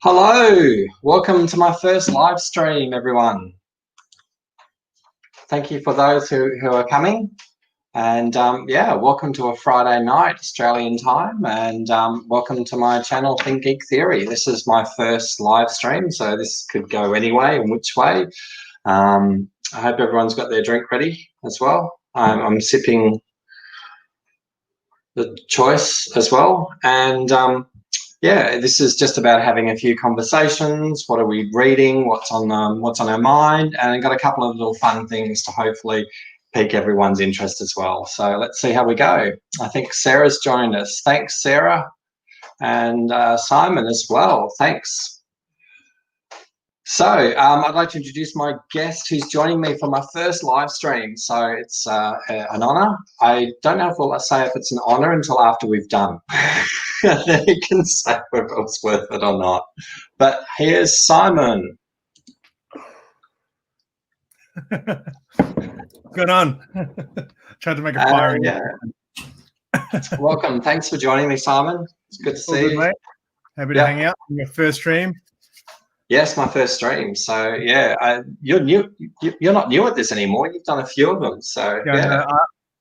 Hello, welcome to my first live stream, everyone. Thank you for those who are coming. And welcome to a Friday night, Australian time. And welcome to my channel, Think Geek Theory. This is my first live stream, so this could go any way and which way. I hope everyone's got their drink ready as well. I'm sipping the choice as well. And this is just about having a few conversations. What are we reading? What's on our mind? And I've got a couple of little fun things to hopefully pique everyone's interest as well. So let's see how we go. I think Sarah's joined us. Thanks, Sarah, and Simon as well. Thanks. So I'd like to introduce my guest who's joining me for my first live stream. So it's an honour. I don't know if we'll say if it's an honour until after we've done. Then you can say whether it's worth it or not. But here's Simon. Good on. Tried to make a fire. Welcome. Thanks for joining me, Simon. It's good to see you. Mate. Happy to hang out on your first stream. Yes, my first stream. So you're new. You're not new at this anymore. You've done a few of them. So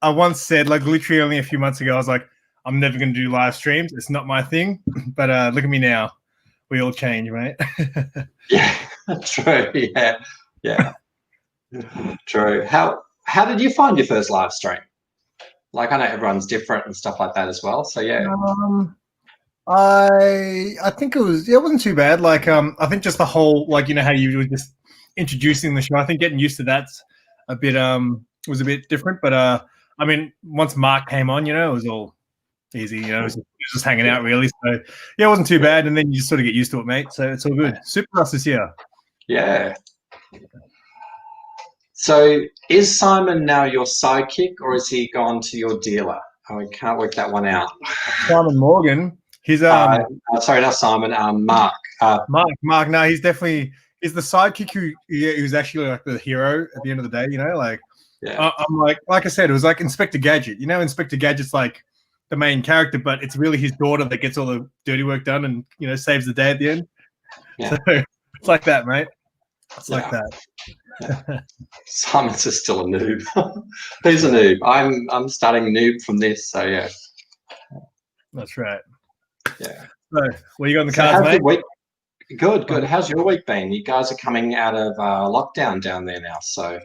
I once said, like literally only a few months ago, I was like, I'm never going to do live streams. It's not my thing. But look at me now. We all change, right? Yeah, true. Yeah. True. How did you find your first live stream? Like, I know everyone's different and stuff like that as well. So yeah. I think it wasn't too bad. Like I think just the whole, like, you know how you were just introducing the show. I think getting used to that's a bit was a bit different. But I mean, once Mark came on, you know, it was all easy. You know, it was just hanging out really. So yeah, it wasn't too bad. And then you just sort of get used to it, mate. So it's all good. Super us this year. Yeah. So is Simon now your sidekick, or is he gone to your dealer? I can't work that one out. Simon Morgan. He's sorry, not Simon. Mark. Mark. No, he's the sidekick who's actually like the hero at the end of the day. You know, like I'm like I said, it was like Inspector Gadget. You know, Inspector Gadget's like the main character, but it's really his daughter that gets all the dirty work done and, you know, saves the day at the end. Yeah. So it's like that, mate. It's like that. Yeah. Simon's is still a noob. He's a noob. I'm starting noob from this. So yeah. That's right. Yeah. So, what you got in the cards, mate? Good. How's your week been? You guys are coming out of lockdown down there now, so.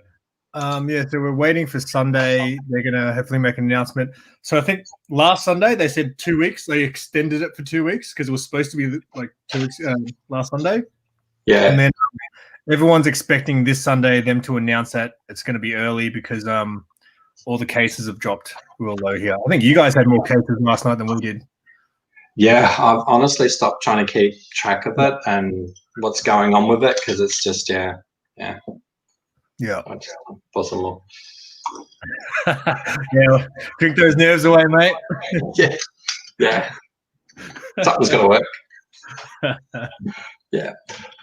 So we're waiting for Sunday. They're gonna hopefully make an announcement. So I think last Sunday they said 2 weeks. They extended it for 2 weeks because it was supposed to be like 2 weeks last Sunday. Yeah. And then everyone's expecting this Sunday them to announce that it's going to be early because all the cases have dropped real low here. I think you guys had more cases last night than we did. Yeah, I've honestly stopped trying to keep track of it and what's going on with it because it's just Yeah. Possible. Yeah, drink those nerves away, mate. Yeah. Something's got to work. Yeah.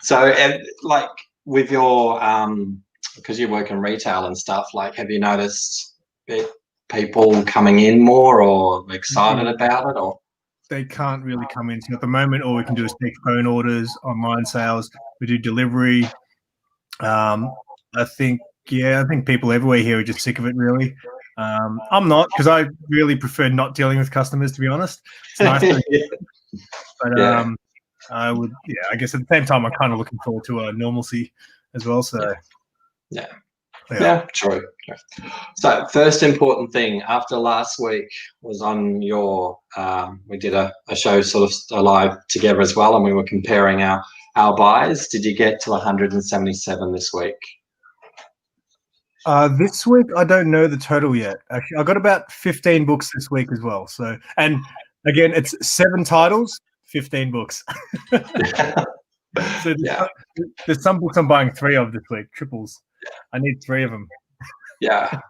So, and like with your because you work in retail and stuff, like, have you noticed people coming in more or excited about it, or? They can't really come in. So at the moment, all we can do is take phone orders, online sales. We do delivery. I think people everywhere here are just sick of it, really. I'm not, because I really prefer not dealing with customers, to be honest. It's nice. But I would, I guess at the same time, I'm kind of looking forward to normalcy as well. So yeah, true. So first important thing after last week was on your we did a show sort of live together as well, and we were comparing our buys. Did you get to 177 this week? This week I don't know the total yet. Actually, I got about 15 books this week as well. So, and again, it's 7 titles, 15 books. So there's some books I'm buying 3 of this week, triples. I need 3 of them. Yeah.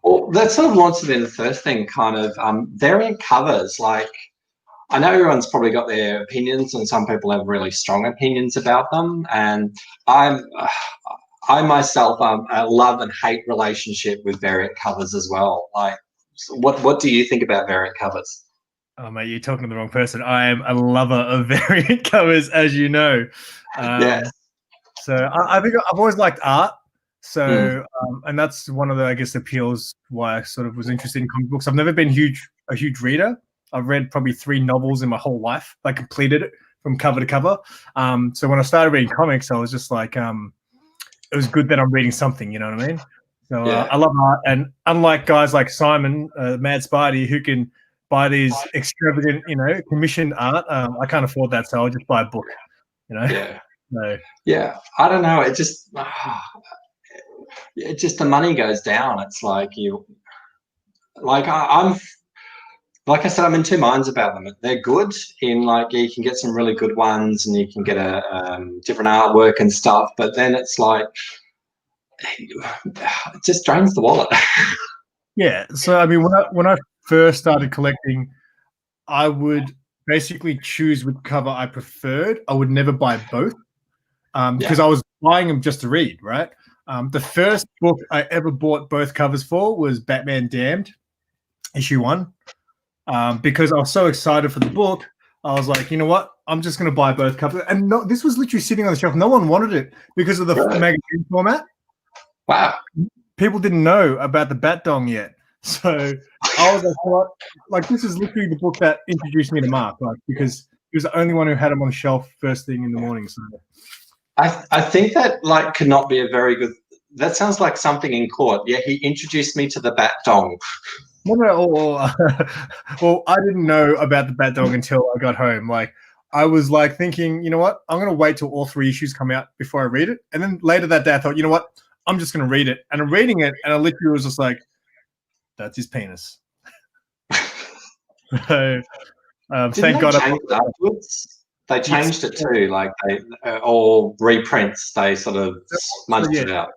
Well, that sort of launches in the first thing, kind of variant covers. Like, I know everyone's probably got their opinions, and some people have really strong opinions about them. And I myself, a love and hate relationship with variant covers as well. Like, what do you think about variant covers? Oh, mate, you're talking to the wrong person. I am a lover of variant covers, as you know. Yes. So I think I've always liked art. Mm. So, and that's one of the, I guess, appeals why I sort of was interested in comic books. I've never been a huge reader. I've read probably 3 novels in my whole life. I completed it from cover to cover. So when I started reading comics, I was just like, it was good that I'm reading something. You know what I mean? So Yeah. I love art, and unlike guys like Simon, Mad Spidey, who can buy these extravagant, commissioned art, I can't afford that, so I'll just buy a book. Yeah. So Yeah. I don't know. It just the money goes down. It's like I'm like I said, I'm in two minds about them. They're good in like you can get some really good ones, and you can get a different artwork and stuff. But then it's like it just drains the wallet. yeah, so I mean, when I first started collecting, I would basically choose which cover I preferred. I would never buy both because Yeah. I was buying them just to read, right? The first book I ever bought both covers for was Batman Damned, issue 1. Because I was so excited for the book, I was like, you know what? I'm just going to buy both covers. And this was literally sitting on the shelf. No one wanted it because of the Really? magazine format. Wow. People didn't know about the Bat Dong yet. So I was like, what? Like, this is literally the book that introduced me to Mark, like, because he was the only one who had him on the shelf first thing in the morning. So I think that like could not be a very good. That sounds like something in court. Yeah, he introduced me to the bat dong. well, I didn't know about the Bat Dog until I got home. Like, I was like thinking, you know what? I'm going to wait till all 3 issues come out before I read it. And then later that day, I thought, you know what? I'm just going to read it. And I'm reading it, and I literally was just like, that's his penis. So, Didn't thank they God. change it afterwards? They changed it too, like they all reprints. They sort of smudged it out.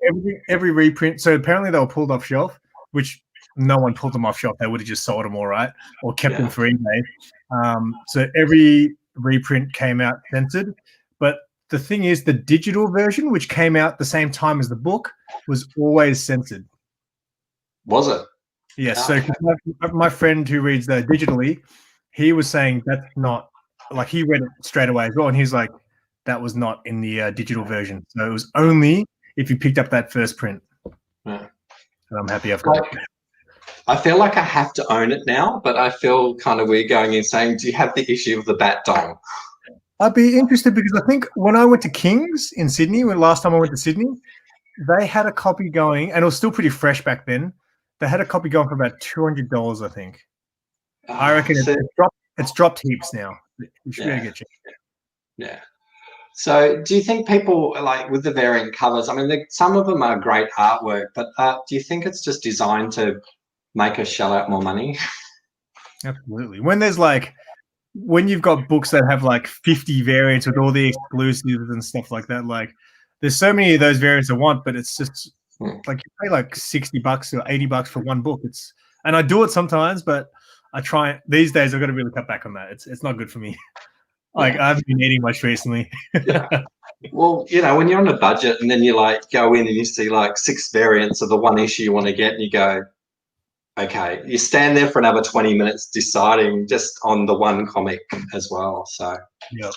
Every reprint. So apparently they were pulled off shelf, which no one pulled them off shelf. They would have just sold them all right or kept them for eBay. So every reprint came out censored. But the thing is, the digital version, which came out the same time as the book, was always censored. Was it? Yes. So my friend who reads digitally, he was saying that's not, like, he read it straight away as well, and he's like, that was not in the digital version. So it was only if you picked up that first print. Yeah. And I'm happy I've got it. I feel like I have to own it now, but I feel kind of weird going in saying, do you have the issue of the bat dong? I'd be interested because I think when I went to King's in Sydney, last time I went to Sydney, they had a copy going, and it was still pretty fresh back then. They had a copy going for about $200, I think. I reckon it's dropped heaps now. You should really get checked. Yeah. So do you think people, like with the variant covers, I mean, some of them are great artwork, but do you think it's just designed to make us shell out more money? Absolutely. When you've got books that have like 50 variants with all the exclusives and stuff like that, like there's so many of those variants I want, but it's just like you pay like $60 or $80 for one book. And I do it sometimes, but I try these days. I've got to really cut back on that. It's not good for me. Like I haven't been eating much recently. Yeah. Well, when you're on a budget and then you like go in and you see like 6 variants of the one issue you want to get, and you go, okay, you stand there for another 20 minutes deciding just on the one comic as well. So yeah.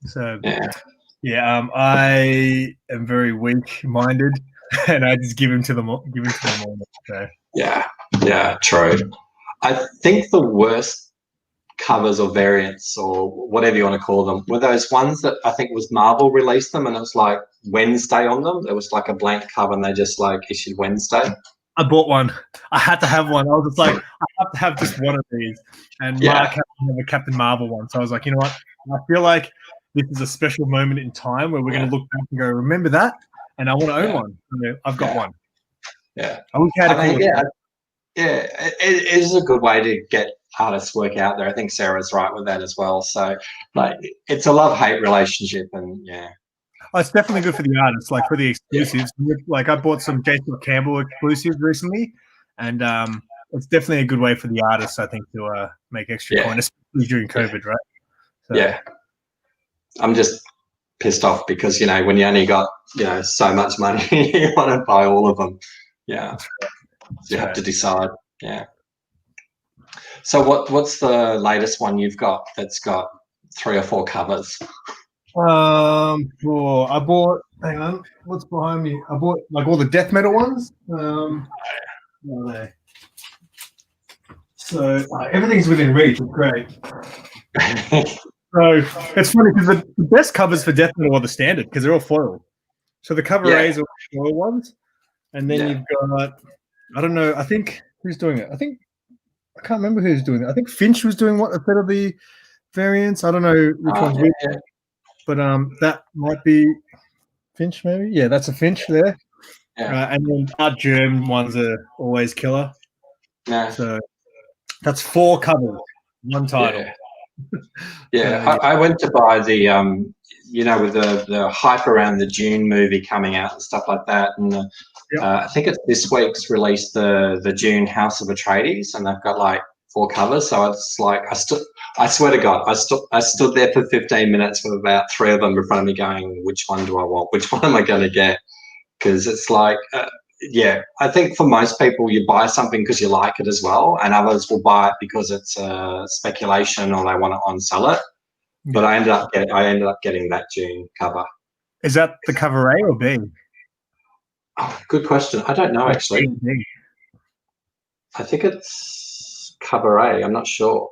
So yeah, I am very weak-minded, and I just give them to them all. So. Yeah, true. I think the worst covers or variants or whatever you want to call them were those ones that I think was Marvel released them, and it was like Wednesday on them. It was like a blank cover, and they just like issued Wednesday. I bought one. I had to have one. I was just like, I have to have just one of these. And Mark had a Captain Marvel one. So I was like, you know what? I feel like this is a special moment in time where we're going to look back and go, remember that? And I want to own one. So I've got one. Yeah. I wish I had it is a good way to get artists' work out there. I think Sarah's right with that as well. So, like, it's a love-hate relationship, and Oh, it's definitely good for the artists, like for the exclusives. Like I bought some Jason Campbell exclusives recently, and it's definitely a good way for the artists, I think, to make extra coin, especially during COVID, right? So. Yeah. I'm just pissed off because, when you only got, so much money, you want to buy all of them. Yeah. So you have to decide. Yeah. So what's the latest one you've got that's got 3 or 4 covers? Sure. I bought. Hang on, what's behind me? I bought like all the death metal ones. Where are they? So everything's within reach. It's great. So it's funny because the best covers for death metal are the standard because they're all foil. So the cover A's are foil ones, and then you've got, I don't know. I think who's doing it? I can't remember who's doing it. I think Finch was doing a bit of the variants. I don't know which one's which, but that might be Finch maybe. Yeah, that's a Finch there. And then our Germ ones are always killer. Yeah. So that's 4 covers, 1 title. Yeah, I went to buy the with the hype around the Dune movie coming out and stuff like that, and I think it's this week's released the Dune House of Atreides, and they've got like 4 covers. So it's like I swear to God, I stood there for 15 minutes with about 3 of them in front of me, going, which one do I want? Which one am I going to get? Because it's like. I think for most people, you buy something because you like it as well, and others will buy it because it's speculation or they want to on-sell it. But I ended up getting that Dune cover. Is that the cover A or B? Oh, good question. I don't know actually. I think it's cover A. I'm not sure.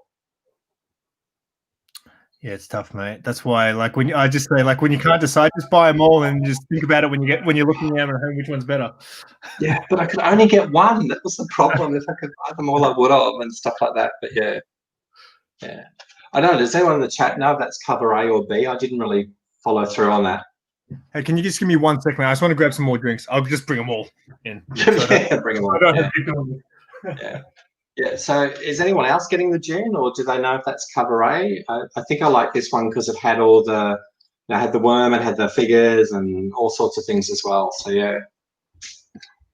Yeah, it's tough, mate. That's why, like, when I just say, like, when you can't decide, just buy them all and just think about it when you're looking at them at home, which one's better. Yeah, but I could only get one. That was the problem. If I could buy them all, I would have, and stuff like that. But yeah. I don't know. Does anyone in the chat know if that's cover A or B? I didn't really follow through on that. Hey, can you just give me 1 second? I just want to grab some more drinks. I'll just bring them all in. Bring them all. Yeah. So is anyone else getting the Dune, or do they know if that's cover A? I think I like this one because it had all the, had the worm, it had the figures and all sorts of things as well. So yeah,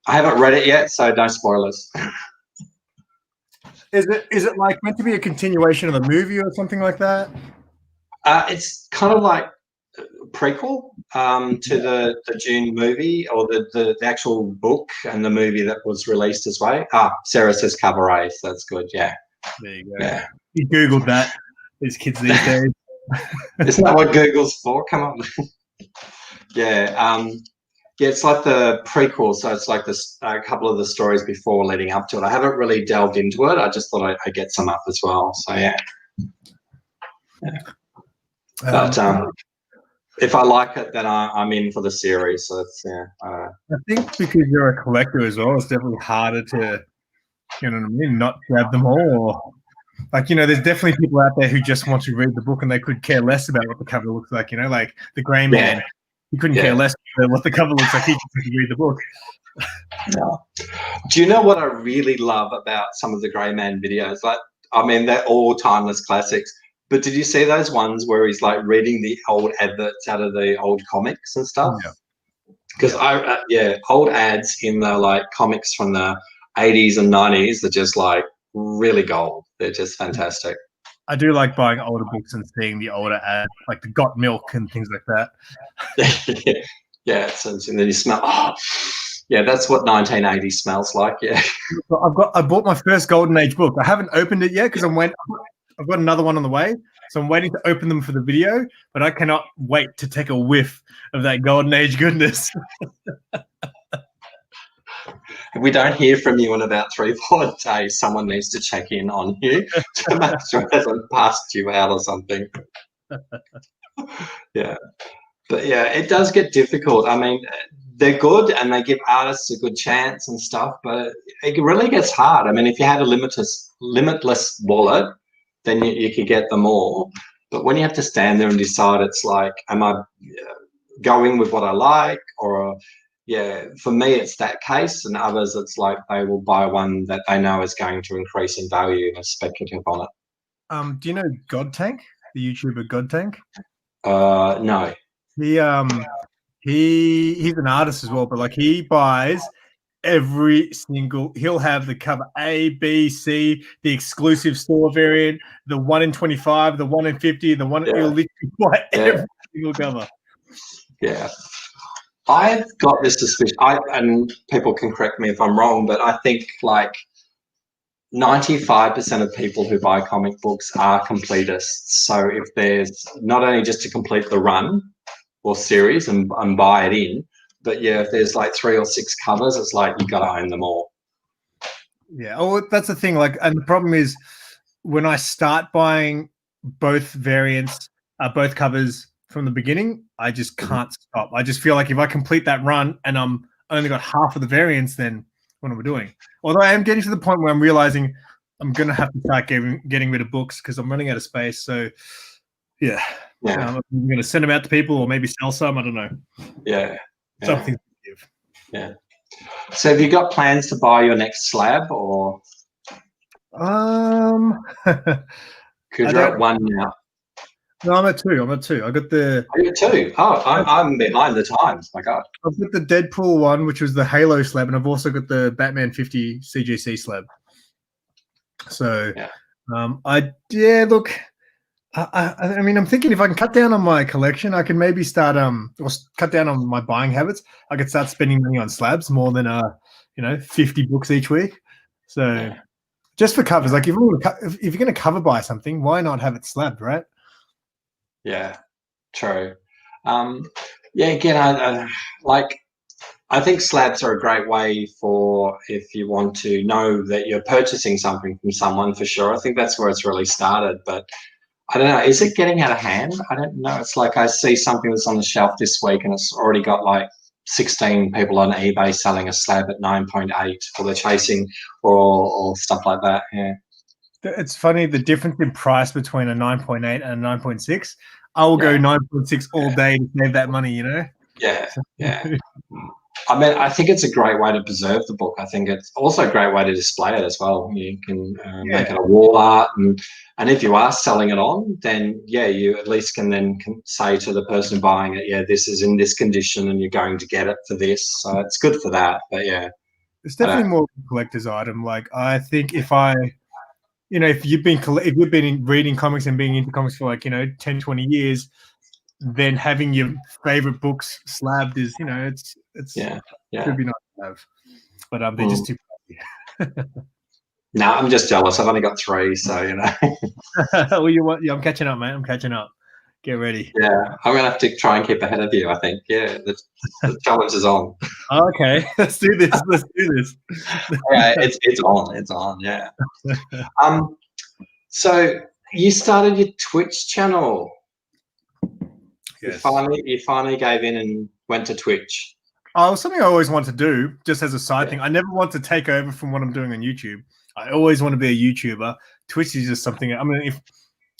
I haven't read it yet, so no spoilers. Is it like meant to be a continuation of the movie or something like that? It's kind of like a prequel to the Dune movie, or the actual book and the movie that was released as well. Sarah says cover A, so that's good. Yeah. There you go. Yeah. You Googled that. These kids these days. Isn't that what Google's for? Come on. Yeah. Yeah, it's like the prequel, so it's like a couple of the stories before leading up to it. I haven't really delved into it. I just thought I'd get some up as well. So yeah. But if I like it, then I'm in for the series. So it's I think because you're a collector as well, it's definitely harder to, you know what I mean, not grab them all. Like, there's definitely people out there who just want to read the book and they could care less about what the cover looks like. Like the Grey Man. He couldn't care less about what the cover looks like. He just had to read the book. No. Do you know what I really love about some of the Grey Man videos? Like, I mean, they're all timeless classics. But did you see those ones where he's like reading the old adverts out of the old comics and stuff? Because old ads in the like comics from the 80s and 90s are just like really gold. They're just fantastic. I do like buying older books and seeing the older ads, like the Got Milk and things like that. Yeah. So, and then you smell. Oh, yeah, that's what 1980 smells like. Yeah. I bought my first Golden Age book. I haven't opened it yet because I've got another one on the way, so I'm waiting to open them for the video. But I cannot wait to take a whiff of that Golden Age goodness. If we don't hear from you in about 3-4 days, someone needs to check in on you to make sure it hasn't passed you out or something. Yeah. But yeah, it does get difficult. I mean, they're good and they give artists a good chance and stuff, but it really gets hard. I mean, if you had a limitless wallet, then you could get them all. But when you have to stand there and decide, it's like, am I going with what I like, or for me it's that case, and others it's like they will buy one that they know is going to increase in value and are speculative on it. Do you know God Tank, the YouTuber God Tank? No. He's an artist as well, but like he buys every single, he'll have the cover A, B, C, the exclusive store variant, the 1 in 25, the 1 in 50, the one he'll literally buy every single cover. Yeah. I've got this suspicion, and people can correct me if I'm wrong, but I think like 95% of people who buy comic books are completists. So if there's not only just to complete the run or series and buy it in, but yeah, if there's like 3 or 6 covers, it's like you got to own them all. Yeah. Oh, that's the thing. Like, and the problem is when I start buying both variants, both covers from the beginning, I just can't stop. I just feel like if I complete that run and I'm only got half of the variants, then what am I doing? Although I am getting to the point where I'm realizing I'm gonna have to start getting rid of books because I'm running out of space. So yeah, I'm gonna send them out to people or maybe sell some. I don't know. Yeah. Something to give. Yeah. So have you got plans to buy your next slab or? Because you're at 1 now. No, I'm at 2. I got the. Oh, you're 2. Oh, I'm behind the times. My God. I've got the Deadpool one, which was the Halo slab, and I've also got the Batman 50 CGC slab. So, look, I mean, I'm thinking if I can cut down on my collection, I can maybe start or cut down on my buying habits. I could start spending money on slabs more than 50 books each week. So, just for covers, like if you're going to cover buy something, why not have it slabbed, right? Yeah, true. Again, I think slabs are a great way for if you want to know that you're purchasing something from someone for sure. I think that's where it's really started. But I don't know, is it getting out of hand? I don't know. It's like I see something that's on the shelf this week and it's already got like 16 people on eBay selling a slab at 9.8 or they're chasing or stuff like that. Yeah. It's funny the difference in price between a 9.8 and a 9.6. I will go 9.6 all day to save that money, Yeah. I mean, I think it's a great way to preserve the book. I think it's also a great way to display it as well. You can make it a wall art, and if you are selling it on, then you at least can say to the person buying it, this is in this condition, and you're going to get it for this. So it's good for that. But it's definitely more of a collector's item. Like I think if you've been reading comics and being into comics for like 10, 20 years, then having your favorite books slabbed is it's could be nice to have, but they're just too pricey. No, I'm just jealous. I've only got 3, so Well, I'm catching up, mate. I'm catching up. Get ready. Yeah, I'm gonna have to try and keep ahead of you. I think. Yeah, the challenge is on. Okay, let's do this. Yeah, it's on. It's on. Yeah. So you started your Twitch channel. Yes. You finally gave in and went to Twitch. Oh, it was something I always wanted to do, just as a side thing. I never want to take over from what I'm doing on YouTube. I always want to be a YouTuber. Twitch is just something. I mean, if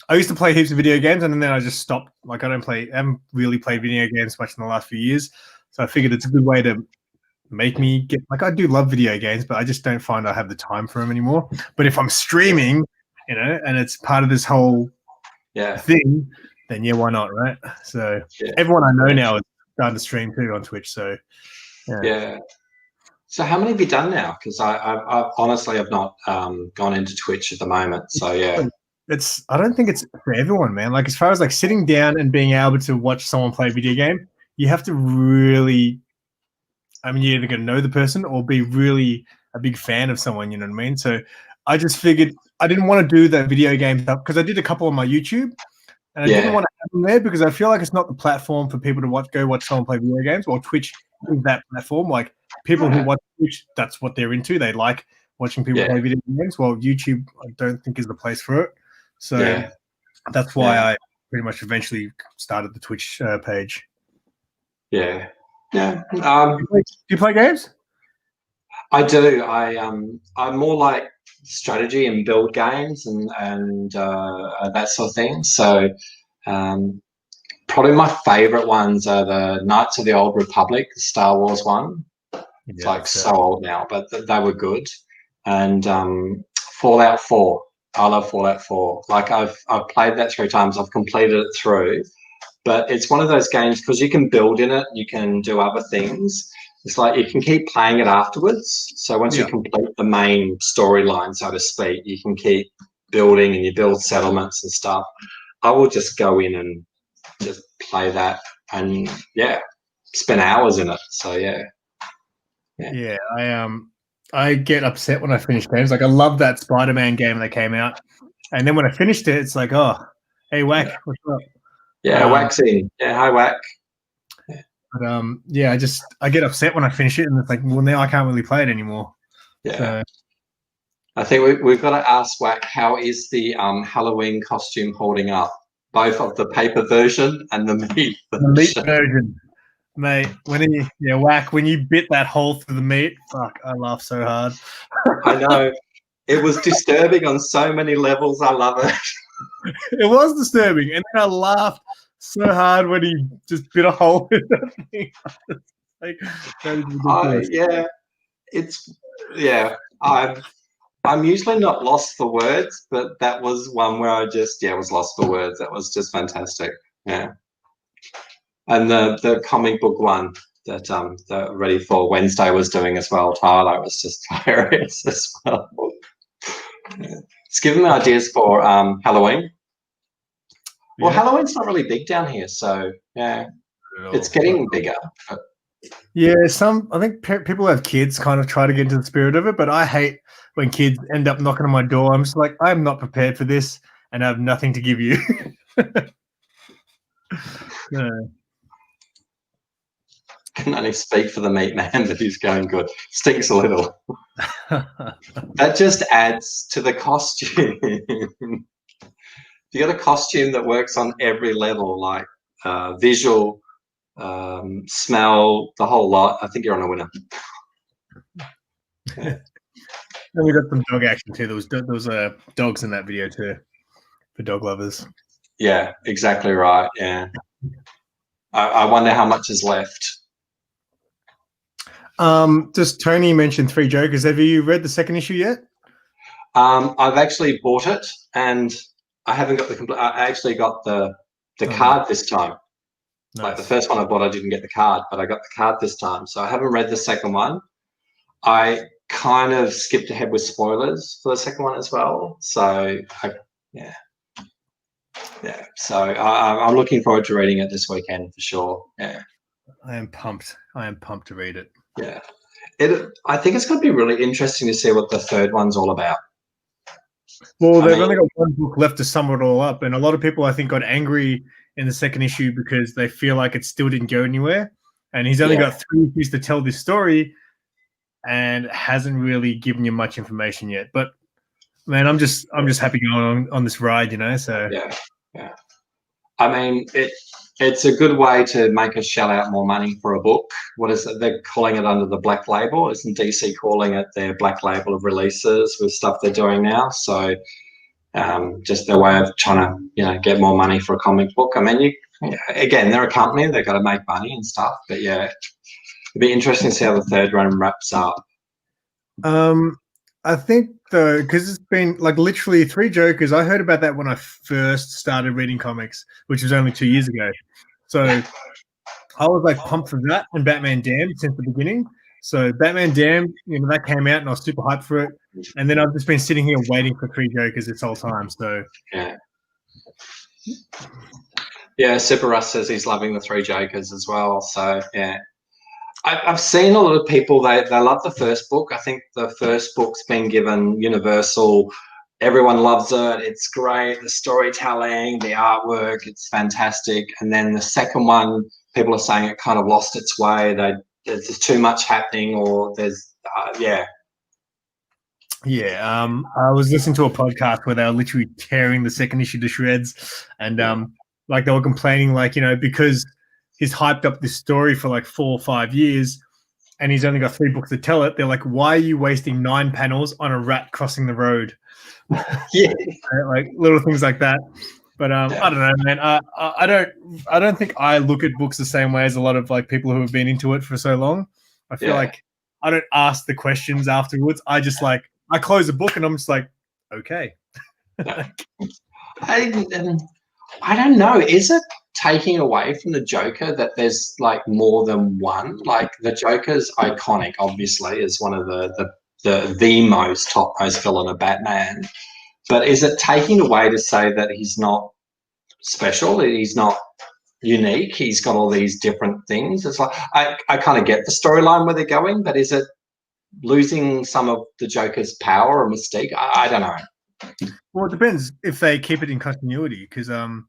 I used to play heaps of video games, and then I just stopped. Like I haven't really played video games much in the last few years. So I figured it's a good way to make me get like I do love video games, but I just don't find I have the time for them anymore. But if I'm streaming, and it's part of this whole thing, then why not, right? So everyone I know now is starting to stream too on Twitch. So So how many have you done now? Because I honestly have not gone into Twitch at the moment. So I don't think it's for everyone, man. Like as far as like sitting down and being able to watch someone play a video game, you have to really, I mean, you're either going to know the person or be really a big fan of someone, you know what I mean? So I just figured I didn't want to do the video game stuff because I did a couple on my YouTube and I didn't want to have them there because I feel like it's not the platform for people to go watch someone play video games, or Twitch is that platform. Like people who watch Twitch, that's what they're into. They like watching people play video games. Well, YouTube, I don't think is the place for it. So that's why I pretty much eventually started the Twitch page. Yeah. Do you play games? I do. I'm more like strategy and build games and that sort of thing. So probably my favorite ones are the Knights of the Old Republic, the Star Wars one. It's so old now, but they were good. And Fallout 4. I love Fallout 4. Like I've played that 3 times. I've completed it through. But it's one of those games because you can build in it, you can do other things. It's like you can keep playing it afterwards. So once you complete the main storyline, so to speak, you can keep building and you build settlements and stuff. I will just go in and just play that and spend hours in it. So I get upset when I finish games. Like I love that Spider-Man game that came out, and then when I finished it, it's like, oh, hey Whack, what's up? Yeah, waxing. Yeah, hi Whack. But yeah, I get upset when I finish it, and it's like, well, now I can't really play it anymore. Yeah. So, I think we've got to ask Whack, how is the Halloween costume holding up? Both of the paper version and the meat version. the meat version, mate. Whack, when you bit that hole through the meat, fuck, I laughed so hard. I know. It was disturbing on so many levels. I love it. It was disturbing, and then I laughed so hard when he just bit a hole in the thing. Like, that is ridiculous. I'm usually not lost for words, but that was one where I just was lost for words. That was just fantastic. Yeah. And the comic book one that the Ready for Wednesday was doing as well, Tyler, was just hilarious as well. Yeah. It's given me ideas for Halloween. Well, Halloween's not really big down here, so yeah, it's getting bigger. Yeah, I think people who have kids kind of try to get into the spirit of it, but I hate when kids end up knocking on my door. I'm just like, I'm not prepared for this, and I have nothing to give you. No. Can only speak for the meat man, but he's going good. Stinks a little. That just adds to the costume. You got a costume that works on every level, like visual, smell, the whole lot. I think you're on a winner. Yeah. And we got some dog action too. There was dogs in that video too, for dog lovers. Yeah, exactly right. Yeah. I wonder how much is left. Just Tony mentioned Three Jokers. Have you read the second issue yet? I've actually bought it, and I haven't got the complete. I actually got the card this time. Nice. Like the first one I bought, I didn't get the card, but I got the card this time. So I haven't read the second one. I kind of skipped ahead with spoilers for the second one as well. So yeah. So I'm looking forward to reading it this weekend for sure. Yeah. I am pumped to read it. Yeah. I think it's going to be really interesting to see what the third one's all about. Well, they've only got one book left to sum it all up, and a lot of people, I think, got angry in the second issue because they feel like it still didn't go anywhere. And he's only got 3 issues to tell this story, and hasn't really given you much information yet. But man, I'm just happy going on this ride, you know. So yeah. I mean, it's a good way to make us shell out more money for a book. What is it? They're calling it under the black label. Isn't DC calling it their black label of releases with stuff they're doing now? So just their way of trying to, get more money for a comic book. I mean, again, they're a company. They've got to make money and stuff. But yeah, it'd be interesting to see how the third run wraps up. I think because it's been like literally Three Jokers. I heard about that when I first started reading comics, which was only 2 years ago. So I was like pumped for that and Batman Damned since the beginning. So Batman Damned, that came out and I was super hyped for it. And then I've just been sitting here waiting for Three Jokers this whole time. So yeah. Super Russ says he's loving the Three Jokers as well. So yeah. I've seen a lot of people, they love the first book. I think the first book's been given universal. Everyone loves it. It's great. The storytelling, the artwork, it's fantastic. And then the second one, people are saying it kind of lost its way. There's too much happening, or there's, Yeah, I was listening to a podcast where they were literally tearing the second issue to shreds. And like they were complaining, because he's hyped up this story for like 4 or 5 years and he's only got 3 books to tell it. They're like, why are you wasting 9 panels on a rat crossing the road? Yeah. Like little things like that. But I don't know, man. I don't think I look at books the same way as a lot of like people who have been into it for so long. I feel like I don't ask the questions afterwards. I just I close the book and I'm just like, okay. I don't know. Is it taking away from the Joker that there's like more than one? Like the Joker's iconic, obviously, is one of the most topmost villain of Batman. But is it taking away to say that he's not special? He's not unique. He's got all these different things. It's like I kind of get the storyline where they're going, but is it losing some of the Joker's power or mystique? I don't know. Well, it depends if they keep it in continuity, because a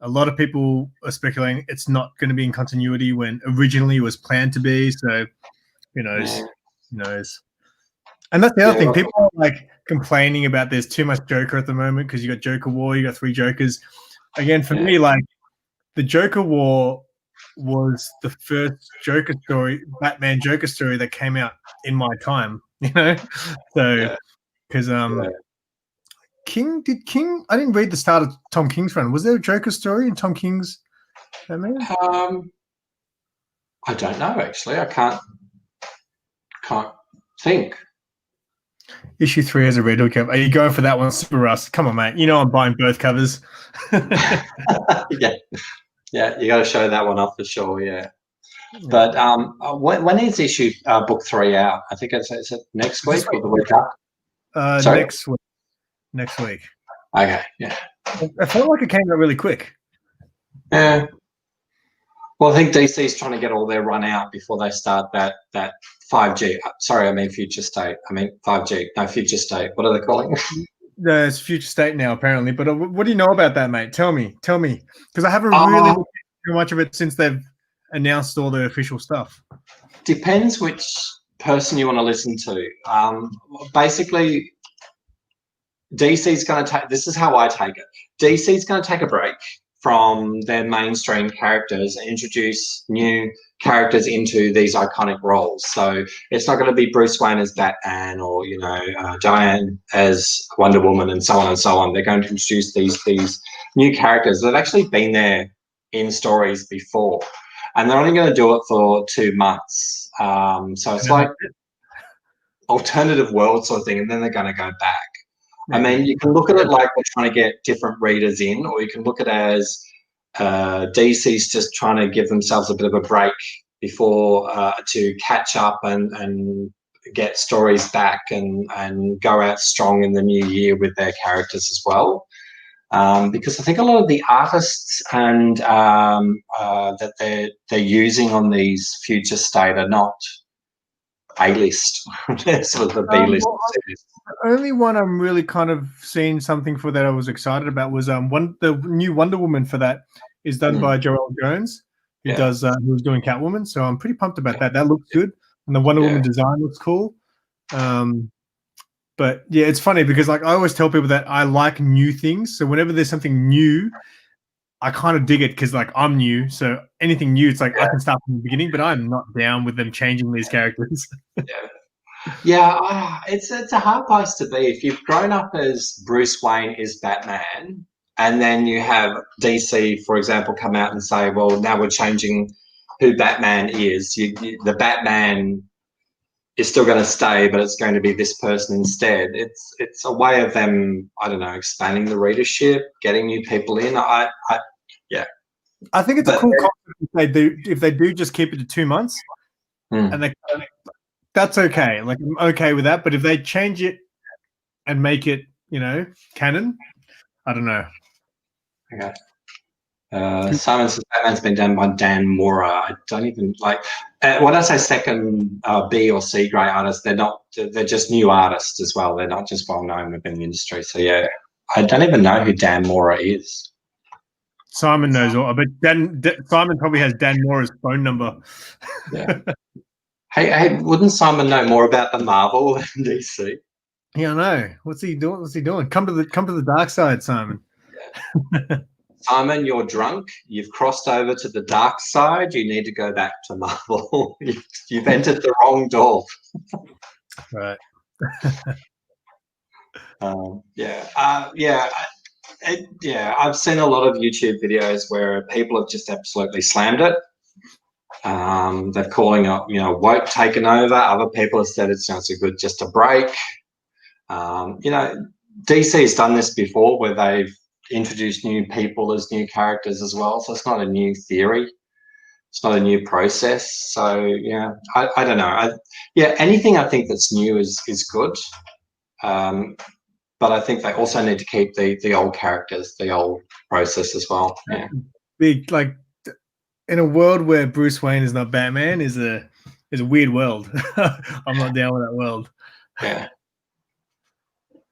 lot of people are speculating it's not going to be in continuity when originally it was planned to be. So who knows? Yeah. Who knows? And that's the other thing. People are like complaining about there's too much Joker at the moment because you got Joker War, you got 3 Jokers. Again, for me, like the Joker War was the first Joker story, Batman Joker story that came out in my time. You know, so because King I didn't read the start of Tom King's run. Was there a Joker story in Tom King's Batman? I don't know actually. I can't think. Issue 3 has a Red Hood cover. Are you going for that one, Super Russ? Come on, mate. You know I'm buying both covers. Yeah, you got to show that one off for sure. Yeah. But when is issue book 3 out? I think is it next week or the week after? Sorry? Next week. Okay, yeah. I felt like it came out really quick. Yeah. Well, I think DC's trying to get all their run out before they start that 5G. Sorry, I mean Future State. I mean 5G. No, Future State. What are they calling it? It's Future State now, apparently. But what do you know about that, mate? Tell me. Because I haven't really looked at too much of it since they've announced all the official stuff. Depends which person you want to listen to. Basically, DC's going to take, this is how I take it. DC's going to take a break from their mainstream characters and introduce new characters into these iconic roles. So it's not going to be Bruce Wayne as Batman or, Diane as Wonder Woman and so on and so on. They're going to introduce these new characters that have actually been there in stories before. And they're only going to do it for 2 months. So it's like alternative world sort of thing, and then they're going to go back. I mean, you can look at it like they're trying to get different readers in, or you can look at it as DC's just trying to give themselves a bit of a break before to catch up and get stories back and go out strong in the new year with their characters as well. Because I think a lot of the artists and that they're using on these Future State are not A-list. They're sort of the B-list. The only one I'm really kind of seeing something for that I was excited about was the new Wonder Woman for that is done by Joelle Jones, who was doing Catwoman. So I'm pretty pumped about that. That looks good, and the Wonder Woman design looks cool. But yeah, it's funny because like I always tell people that I like new things. So whenever there's something new, I kind of dig it because like I'm new. So anything new, it's like I can start from the beginning. But I'm not down with them changing these characters. It's a hard place to be if you've grown up as Bruce Wayne is Batman, and then you have DC, for example, come out and say, "Well, now we're changing who Batman is. The Batman is still going to stay, but it's going to be this person instead." It's a way of them, I don't know, expanding the readership, getting new people in. I think it's a cool concept if they do just keep it to 2 months, and that's okay. Like I'm okay with that. But if they change it and make it, canon, I don't know. Okay. Simon says Batman's been done by Dan Mora. I don't even like when I say second B or C grade artists, they're just new artists as well. They're not just well known within the industry. So yeah, I don't even know who Dan Mora is. Simon knows all, but Simon probably has Dan Mora's phone number. Yeah. Hey, wouldn't Simon know more about the Marvel than DC? Yeah, I know. What's he doing? Come to the dark side, Simon. Yeah. Simon, you're drunk. You've crossed over to the dark side. You need to go back to Marvel. You've entered the wrong door. Right. I've seen a lot of YouTube videos where people have just absolutely slammed it. They're calling it, woke taken over. Other people have said it's just a break. DC has done this before where they've introduced new people as new characters as well. So it's not a new theory. It's not a new process. So yeah, I don't know. Anything I think that's new is good. But I think they also need to keep the old characters, the old process as well. Yeah. Big, like in a world where Bruce Wayne is not Batman is a is a weird world. I'm not down with that world. Yeah.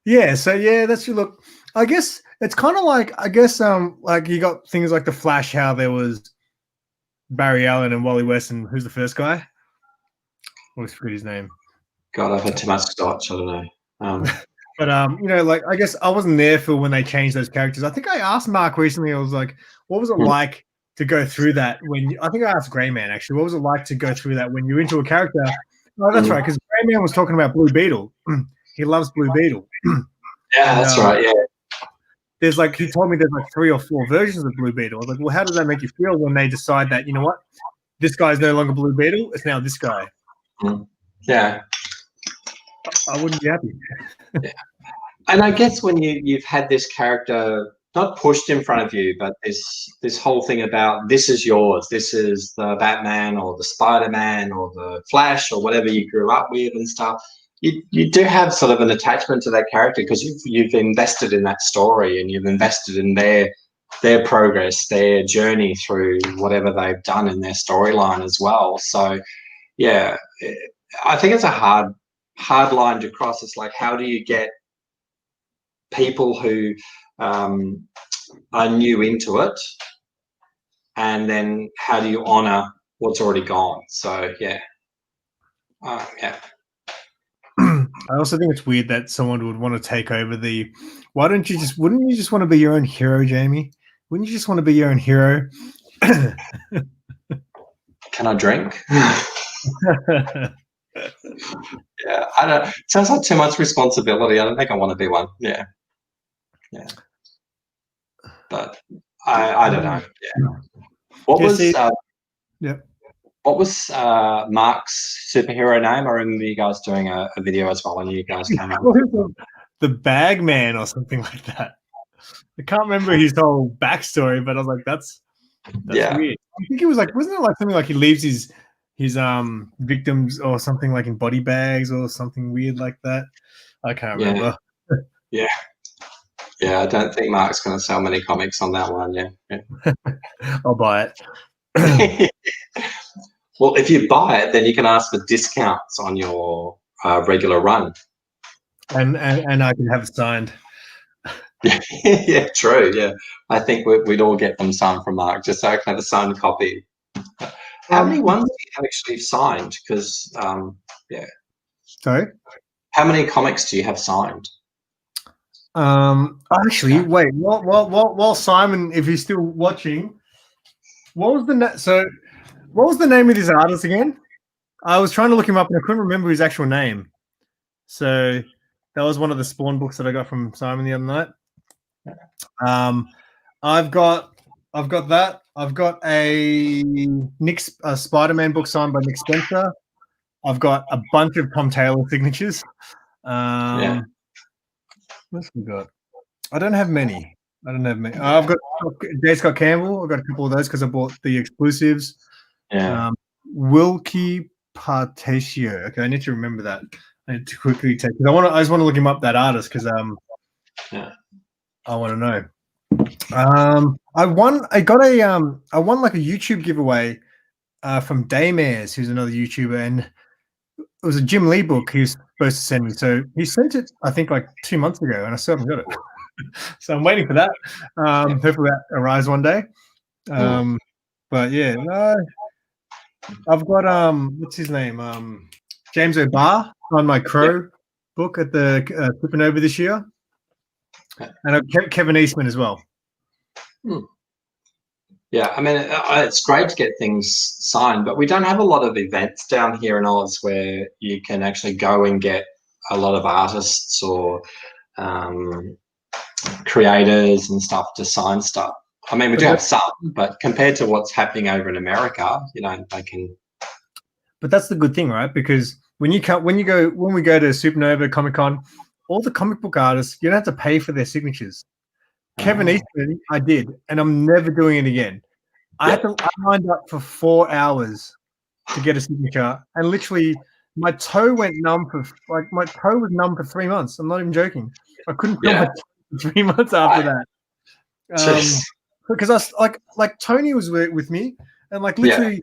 Yeah, so yeah, that's your look. I guess it's kind of like like you got things like the Flash, how there was Barry Allen and Wally West, and who's the first guy? I always forget his name. God, I've had too much scotch. I don't know. But like I guess I wasn't there for when they changed those characters. I think I asked Mark recently. I was like, "What was it like to go through that?" I think I asked Grey Man actually, "What was it like to go through that when you're into a character?" Oh, that's right, because Grey Man was talking about Blue Beetle. He loves Blue Beetle. Yeah, that's right. Yeah. There's like he told me there's like 3 or 4 versions of Blue Beetle. I was like, well, how does that make you feel when they decide that, you know what, this guy's no longer Blue Beetle, it's now this guy? Yeah. I wouldn't be happy. Yeah. And I guess when you've had this character not pushed in front of you, but this whole thing about this is yours, this is the Batman or the Spider-Man or the Flash or whatever you grew up with and stuff, you do have sort of an attachment to that character because you've invested in that story and you've invested in their progress, their journey through whatever they've done in their storyline as well. So yeah, I think it's a hard line to cross. It's like, how do you get people who are new into it, and then how do you honor what's already gone? So yeah. I also think it's weird that someone would want to take over wouldn't you just want to be your own hero, Jamie? Wouldn't you just want to be your own hero? Can I drink? Yeah, I don't. It sounds like too much responsibility. I don't think I want to be one. Yeah. But I don't know. Yeah. What was Mark's superhero name? I remember you guys doing a video as well, and you guys came up. The Bagman or something like that. I can't remember his whole backstory, but I was like, that's weird. I think it was like, wasn't it like something like he leaves his victims or something like in body bags or something weird like that? I can't remember. Yeah. I don't think Mark's going to sell many comics on that one. Yeah. I'll buy it. Well, if you buy it, then you can ask for discounts on your regular run. And I can have it signed. Yeah, true. Yeah, I think we'd all get them signed from Mark, just so I can have a signed copy. How many ones do you have actually signed? Because Sorry. How many comics do you have signed? Actually, wait. While Simon, if he's still watching, what was the name of this artist again? I was trying to look him up and I couldn't remember his actual name. So that was one of the Spawn books that I got from Simon the other night. I've got that. I've got a Spider-Man book signed by Nick Spencer. I've got a bunch of Tom Taylor signatures. What's we got? I don't have many. I've got J. Scott Campbell. I've got a couple of those because I bought the exclusives. Wilkie Partatio. Okay, I need to remember that. I need to quickly take. I just want to look him up, that artist, because I want to know. I won like a YouTube giveaway from Daymares, who's another YouTuber, and it was a Jim Lee book he was supposed to send me. So he sent it, I think, like 2 months ago, and I still haven't got it. So I'm waiting for that. Hopefully that arrives one day. But yeah, no, I've got what's his name? James O'Barr on my Crow book at the Supernova this year, and I've Kevin Eastman as well. Yeah, I mean, it's great to get things signed, but we don't have a lot of events down here in Oz where you can actually go and get a lot of artists or creators and stuff to sign stuff. I mean, we do have some, but compared to what's happening over in America, they can. But that's the good thing, right? Because when we go to Supernova, Comic-Con, all the comic book artists, you don't have to pay for their signatures. Kevin Eastman, I did, and I'm never doing it again. I lined up for 4 hours to get a signature, and literally my toe went numb my toe was numb for 3 months. I'm not even joking. I couldn't feel my toe for 3 months after that. Because I like Tony was with me, and like literally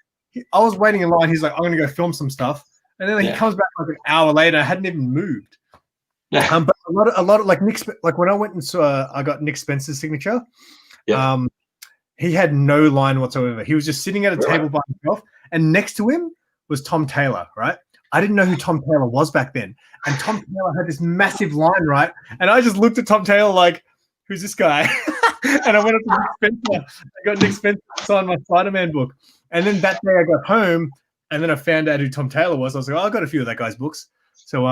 I was waiting in line. He's like, I'm going to go film some stuff. And then he comes back like an hour later. I hadn't even moved. Yeah. But a lot of like Nick, like when I went and saw, I got Nick Spencer's signature. Yeah. He had no line whatsoever. He was just sitting at a table by himself, and next to him was Tom Taylor, right? I didn't know who Tom Taylor was back then. And Tom Taylor had this massive line, right? And I just looked at Tom Taylor like, who's this guy? And I went up to Nick Spencer. I got Nick Spencer to sign my Spider-Man book. And then that day I got home, and then I found out who Tom Taylor was. I was like, oh, I got a few of that guy's books. So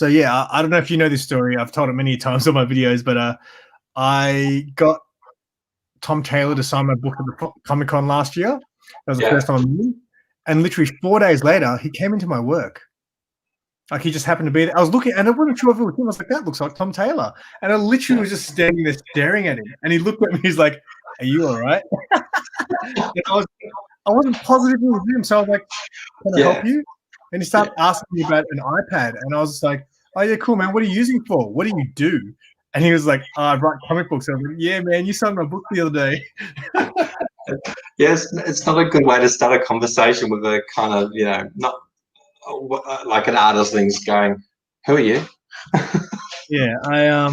yeah, I don't know if you know this story. I've told it many times on my videos, but I got Tom Taylor to sign my book at the Comic-Con last year. That was the first time I met him. And literally 4 days later, he came into my work. Like, he just happened to be there. I was looking, and I wasn't sure if it was him. I was like, that looks like Tom Taylor. And I literally was just standing there staring at him. And he looked at me. He's like, are you all right? I wasn't positive it was him. So I was like, can I help you? And he started asking me about an iPad. And I was just like, oh, yeah, cool, man. What are you using for? What do you do? And he was like, oh, I write comic books. I was like, yeah, man, you signed my book the other day. Yes, it's not a good way to start a conversation with a kind of, not like an artist thing's going, who are you? Yeah, I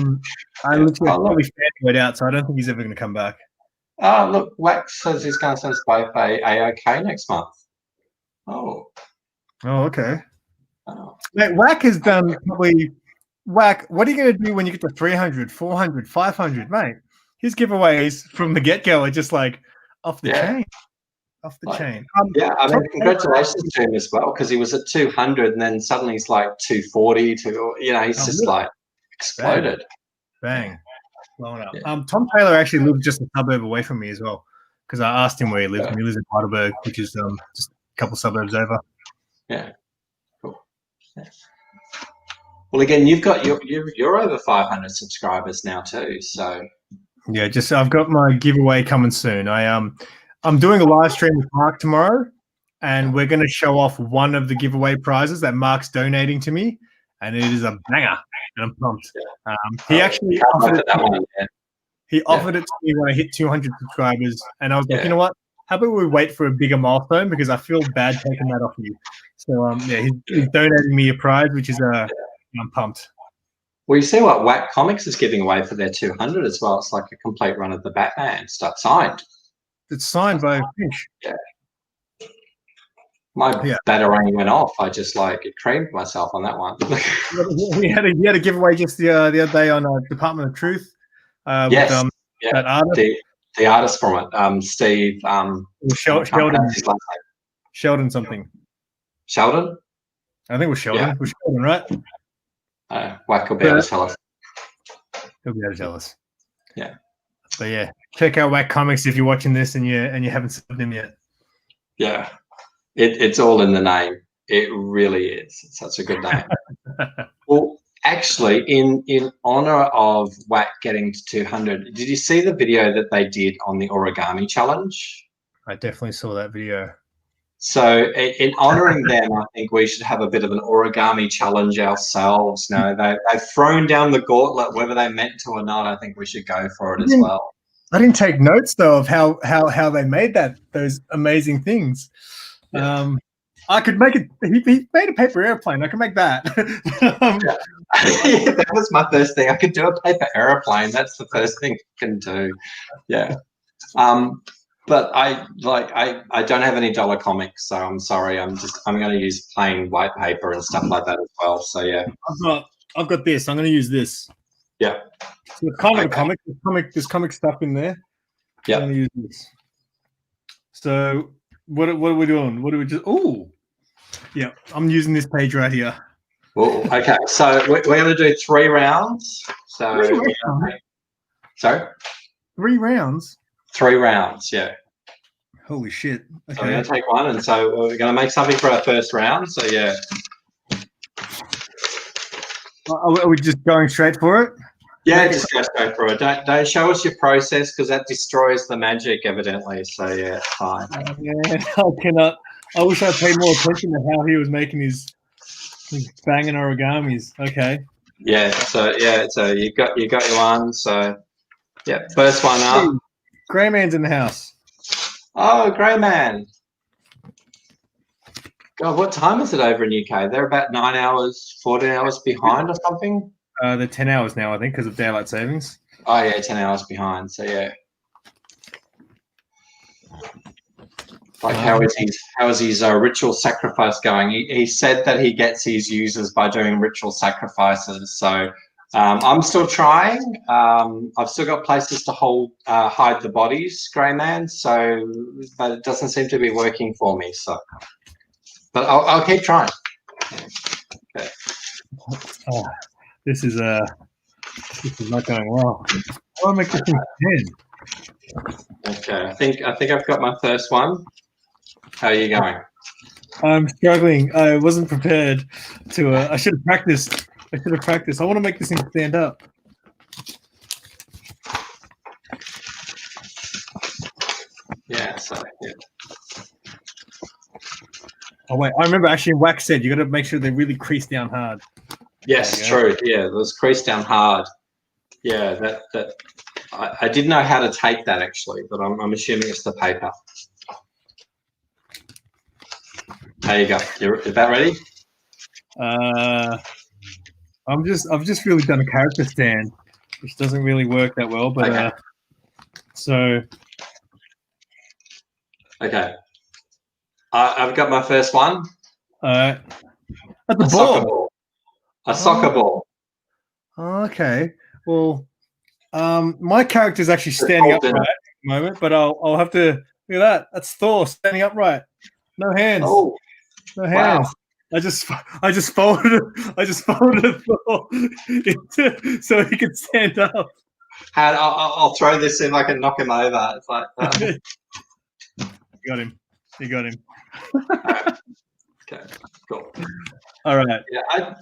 literally probably fanboyed out, so I don't think he's ever going to come back. Oh, look, Wax says he's going to send us both a AOK next month. Oh, okay. Oh. Mate, Wack has done probably. Wack, what are you going to do when you get to 300, 400, 500, mate? His giveaways from the get-go are just like off the chain. Off the chain. I mean, congratulations to him as well, because he was at 200 and then suddenly he's like 240 he's just like exploded. Bang. Blowing up. Tom Taylor actually lives just a suburb away from me as well, because I asked him where he lives, and he lives in Heidelberg, which is just a couple suburbs over. Yeah. Cool. Yeah. Well, again, you're over 500 subscribers now too, so yeah. I've got my giveaway coming soon. I'm doing a live stream with Mark tomorrow, and we're going to show off one of the giveaway prizes that Mark's donating to me, and it is a banger, and I'm pumped. He actually offered it to me when I hit 200 subscribers, and I was like, you know what? How about we wait for a bigger milestone, because I feel bad taking that off you. So he's donating me a prize, which is I'm pumped. Well, you see what Whack Comics is giving away for their 200 as well. It's like a complete run of the Batman stuff signed. It's signed by Finch. Yeah. My Batarang went off. I just creamed myself on that one. he had a giveaway just the other day on Department of Truth. Yes. With, that artist. The artist from it, Steve. Sheldon something. Sheldon? I think it was Sheldon. It was Sheldon, right? Whack will be able to tell us. He'll be able to tell us. Yeah. But yeah, check out Whack Comics if you're watching this and you haven't subbed him yet. Yeah. It's all in the name. It really is. It's such a good name. Well, actually, in honor of Whack getting to 200, did you see the video that they did on the Origami challenge? I definitely saw that video. So in honoring them, I think we should have a bit of an origami challenge ourselves. No, they've thrown down the gauntlet, whether they meant to or not. I think we should go for it as well. I didn't take notes though of how they made those amazing things. Yeah. I could make it. He made a paper airplane. I can make that. That was my first thing. I could do a paper airplane. That's the first thing I can do. Yeah. But I don't have any dollar comics, so I'm sorry. I'm going to use plain white paper and stuff like that as well. So yeah, I've got this. I'm going to use this. Yeah. So it's kind of a comic. There's comic stuff in there. Yeah. I'm going to use this. So what are we doing? What do we just? Oh, yeah. I'm using this page right here. Well, okay. So we're going to do 3 rounds. So sorry. 3 rounds. 3 rounds, yeah. Holy shit. Okay. So we're going to take one, and so we're going to make something for our first round. So, yeah. Are we just going straight for it? Yeah, just go straight for it. Don't show us your process, because that destroys the magic, evidently. So, yeah, it's fine. Oh, man, I cannot. I wish I paid more attention to how he was making his banging origamis. Okay. Yeah, so you got your one. So, yeah, first one up. Grey Man's in the house. Oh, Grey Man. God, what time is it over in UK? They're about 9 hours, 14 hours behind or something. They're 10 hours now, I think, because of daylight savings. Oh yeah, 10 hours behind. So yeah. Like how is his ritual sacrifice going? He said that he gets his users by doing ritual sacrifices. So I'm still trying. I've still got places to hide the bodies, Grey Man. So, but it doesn't seem to be working for me. So, but I'll keep trying. Okay. Oh, this is not going well. I want to make this thing 10. Okay, I think I've got my first one. How are you going? I'm struggling. I wasn't prepared to. I should have practiced. I want to make this thing stand up. Yeah. So yeah. Oh wait, I remember actually Wax said you got to make sure they really crease down hard. Yes, true. Yeah, those crease down hard. Yeah, that I didn't know how to take that actually, but I'm assuming it's the paper. There you go. Is that ready? I've just really done a character stand, which doesn't really work that well, but okay. So okay. I've got my first one. At the ball. Soccer ball. A soccer ball. Okay. Well, my character's actually standing upright at the moment, but I'll have to look at that. That's Thor standing upright. No hands. Oh, no hands. Wow. I just folded Thor so he can stand up. I'll throw this in. I can knock him over. It's like You got him. Okay, cool. All right. Yeah,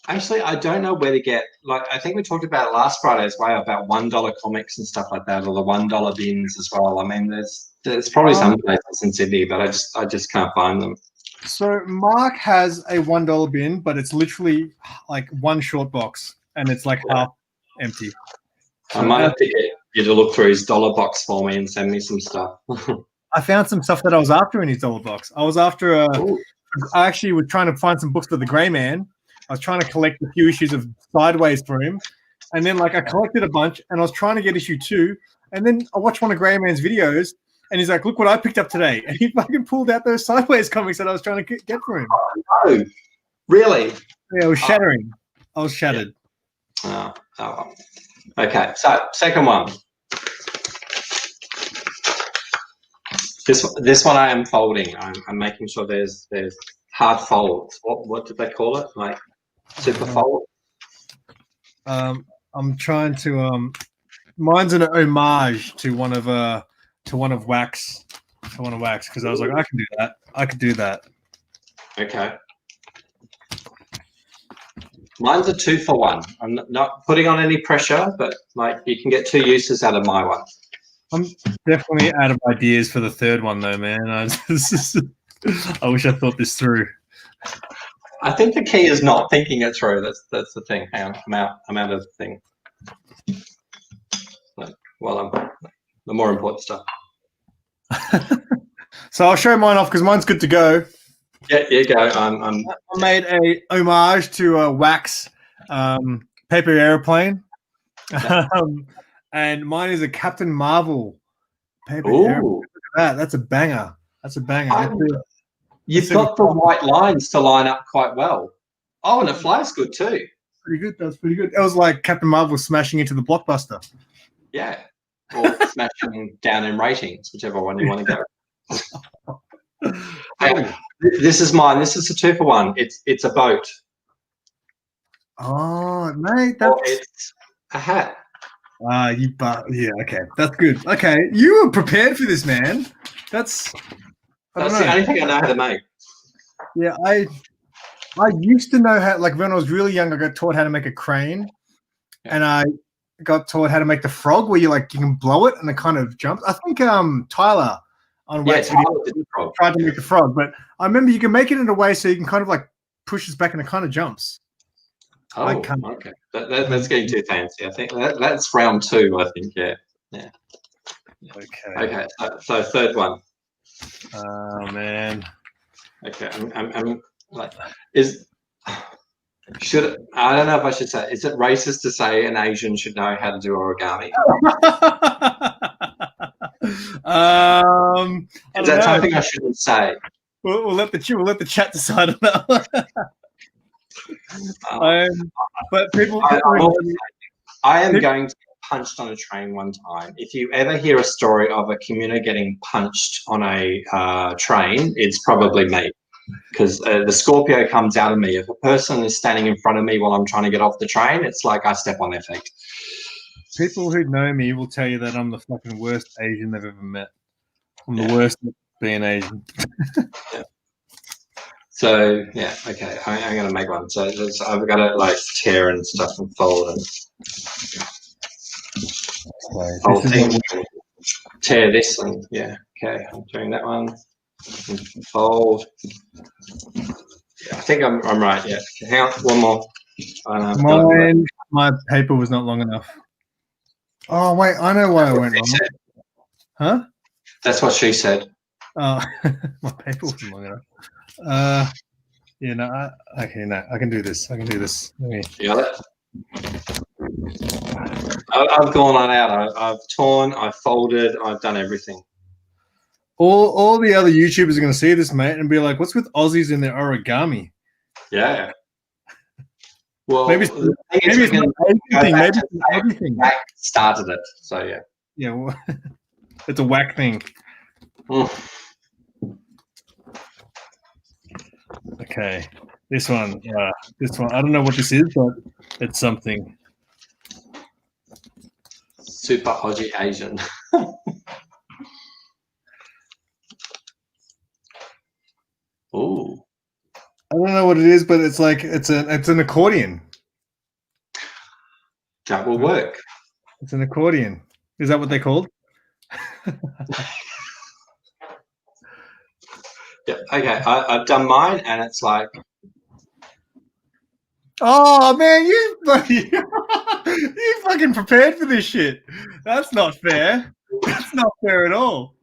I don't know where to get. Like, I think we talked about it last Friday as well about $1 comics and stuff like that, or the $1 bins as well. I mean, there's probably some places in Sydney, but I just can't find them. So Mark has a $1 bin, but it's literally like one short box, and it's like half empty. So I might have to get you to look through his dollar box for me and send me some stuff. I found some stuff that I was after in his dollar box. I was after I actually was trying to find some books for the Grey Man. I was trying to collect a few issues of Sideways for him. And then like I collected a bunch and I was trying to get issue 2. And then I watched one of Grey Man's videos and he's like, look what I picked up today. And he fucking pulled out those Sideways comics that I was trying to get for him. Oh, really? Yeah, it was shattering. I was shattered. Oh. Okay, so second one. This one I am folding. I'm making sure there's hard folds. What did they call it? Like super fold? I'm trying to mine's an homage to one of Wax. To one of Wax, because I was like, I can do that. Okay. Mine's a 2-for-1. I'm not putting on any pressure, but like you can get 2 uses out of my one. I'm definitely out of ideas for the third one, though, man. I wish I thought this through. I think the key is not thinking it through. That's the thing. Hang on, I'm out of the thing. Well, the more important stuff. So I'll show mine off because mine's good to go. Yeah, you go. I made a homage to Wax Paper Airplane. And mine is a Captain Marvel paper. Look at that. That's a banger. You've got the white lines to line up quite well. Oh, and it flies good too. Pretty good. That's pretty good. It was like Captain Marvel smashing into the Blockbuster. Yeah. Or smashing down in ratings, whichever one you want to go. Hey, this is mine. This is a 2-for-1. It's a boat. Oh, mate. It's a hat. Yeah, okay. That's good. Okay. You were prepared for this, man. That's the only thing I know how to make. Yeah, I used to know how, like when I was really young, I got taught how to make a crane. Yeah. And I got taught how to make the frog where you can blow it and it kind of jumps. I think Tyler on Wax tried to make the frog, but I remember you can make it in a way so you can kind of like push it back and it kind of jumps. Oh, okay. That's getting too fancy. I think that's round 2. I think, yeah. Okay. Okay. So third one. Oh man. Okay, I'm like, I don't know if I should say, is it racist to say an Asian should know how to do origami? I Is don't that know. something I shouldn't say? We'll let the chat decide on that one. But people I am going to get punched on a train one time. If you ever hear a story of a commuter getting punched on a train, it's probably me. Because the Scorpio comes out of me. If a person is standing in front of me while I'm trying to get off the train, it's like I step on their feet. People who know me will tell you that I'm the fucking worst Asian they've ever met. I'm the worst at being Asian. Yeah. So, yeah, okay, I'm going to make one. So I've got to like tear and stuff and fold and tear this and yeah, okay, I'm doing that one. Fold. Yeah, I think I'm right. Yeah, okay, hang on, one more. My paper was not long enough. Oh wait, I know why I went wrong. Huh? That's what she said. Oh, my paper wasn't long enough. Yeah, no, I can do this. I can do this. You got it? I've gone on out. I've torn, I've folded, I've done everything. All the other YouTubers are going to see this, mate, and be like, "What's with Aussies in their origami?" Yeah. Well, maybe it's everything. Whack started it, so yeah. Yeah, well, it's a whack thing. Okay, this one. I don't know what this is, but it's something. Super Aussie Asian. Ooh. I don't know what it is, but it's like it's an accordion. That will work. It's an accordion. Is that what they're called? Yeah. Okay. I've done mine, and it's like. Oh man, you fucking prepared for this shit. That's not fair. That's not fair at all.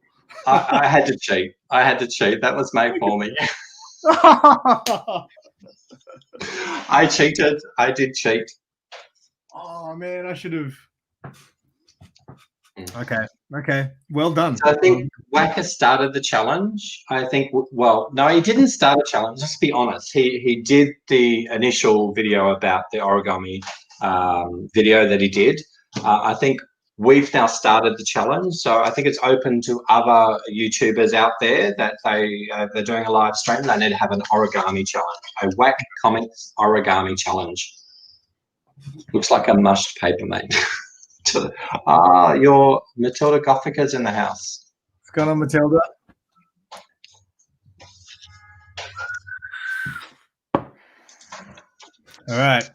I had to cheat. That was made for me. I cheated. I did cheat. Oh man, I should have. Okay. Well done. So I think Wacker started the challenge. I think. Well, no, he didn't start a challenge. Let's be honest. He did the initial video about the origami video that he did. I think we've now started the challenge. So I think it's open to other YouTubers out there that they're doing a live stream. They need to have an origami challenge, a Whack Comics origami challenge. Looks like a mushed paper, mate. Your Matilda Gothica's in the house. What's going on, Matilda? All right.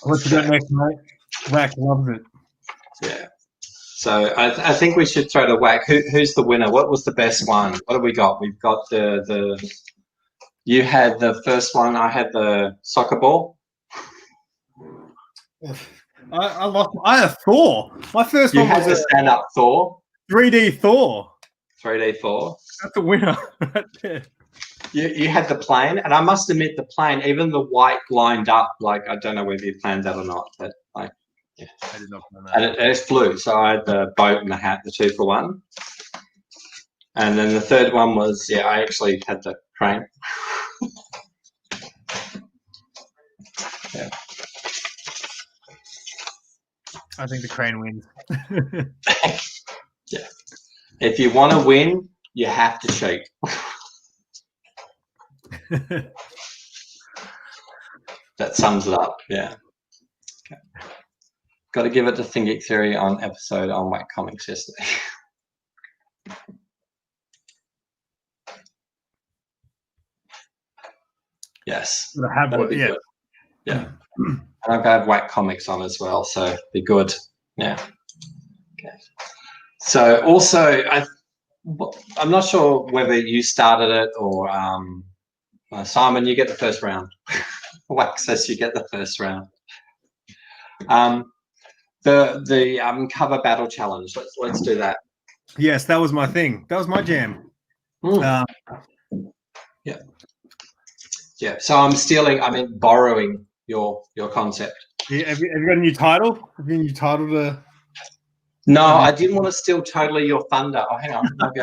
What's got next, mate? Whack loves it. Yeah. So I think we should throw to Whack. Who's the winner? What was the best one? What have we got? We've got the. You had the first one. I had the soccer ball. I lost. I had Thor. My first one was a stand-up Thor. 3D Thor. 3D Thor. That's the winner right there. You had the plane, and I must admit the plane, even the white lined up. Like I don't know whether you planned that or not, but like, yeah, I did not plan that. And it flew. So I had the boat and the hat, the 2-for-1. And then the third one was I actually had the crane. Yeah. I think the crane wins. Yeah. If you want to win, you have to cheat. That sums it up. Yeah. Okay. Got to give it to Thingic Theory on episode on Whack Comics yesterday. Yes. That'd be good. Yeah. And I've had Whack Comics on as well, so be good. Yeah. Okay. So also, I'm not sure whether you started it or Simon. You get the first round. Whack says you get the first round. The cover battle challenge. Let's do that. Yes, that was my thing. That was my jam. Yeah. Yeah. So I'm stealing. I mean, borrowing your concept. Yeah, have you got a new title? Have you got a new title to? No, I didn't want to steal totally your thunder. Oh, hang on. Maybe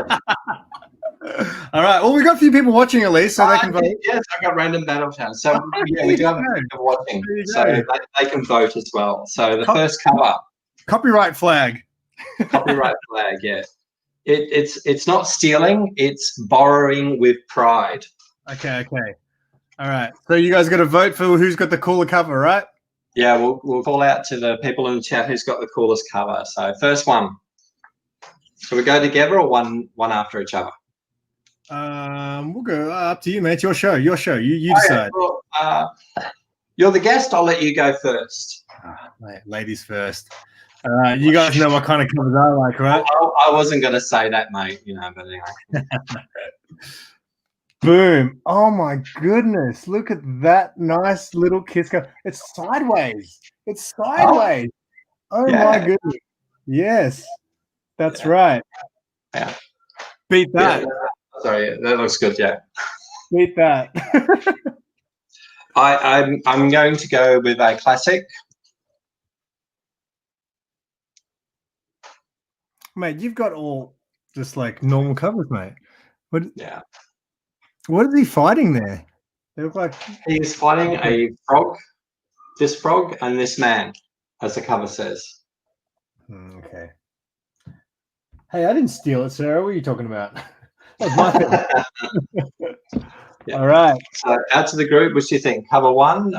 All right. Well, we got a few people watching at least, so they can vote. Yes, I got random battle towns. So yeah, we do have people watching, so they can vote as well. So the first cover, copyright flag. Copyright flag. Yeah, it's not stealing; it's borrowing with pride. Okay. All right. So you guys got to vote for who's got the cooler cover, right? Yeah, we'll call out to the people in the chat who's got the coolest cover. So first one. Shall we go together or one after each other? We'll go up to you, mate. Your show. You decide. Well, you're the guest. I'll let you go first. Ladies first. You guys know what kind of covers I like, right? I wasn't going to say that, mate. But anyway. Boom. Oh my goodness. Look at that nice little kiss cover. It's sideways. Oh yeah. My goodness. Yes. That's right. Yeah. Beat that. Yeah. Sorry, that looks good, yeah. Beat that. I'm going to go with a classic. Mate, you've got all just like normal covers, mate. Yeah. What is he fighting there? They look like he's fighting a frog, this frog, and this man, as the cover says. Okay. Hey, I didn't steal it, Sarah. What are you talking about? That was my thing. Yeah. All right. So out to the group, which do you think? Cover one,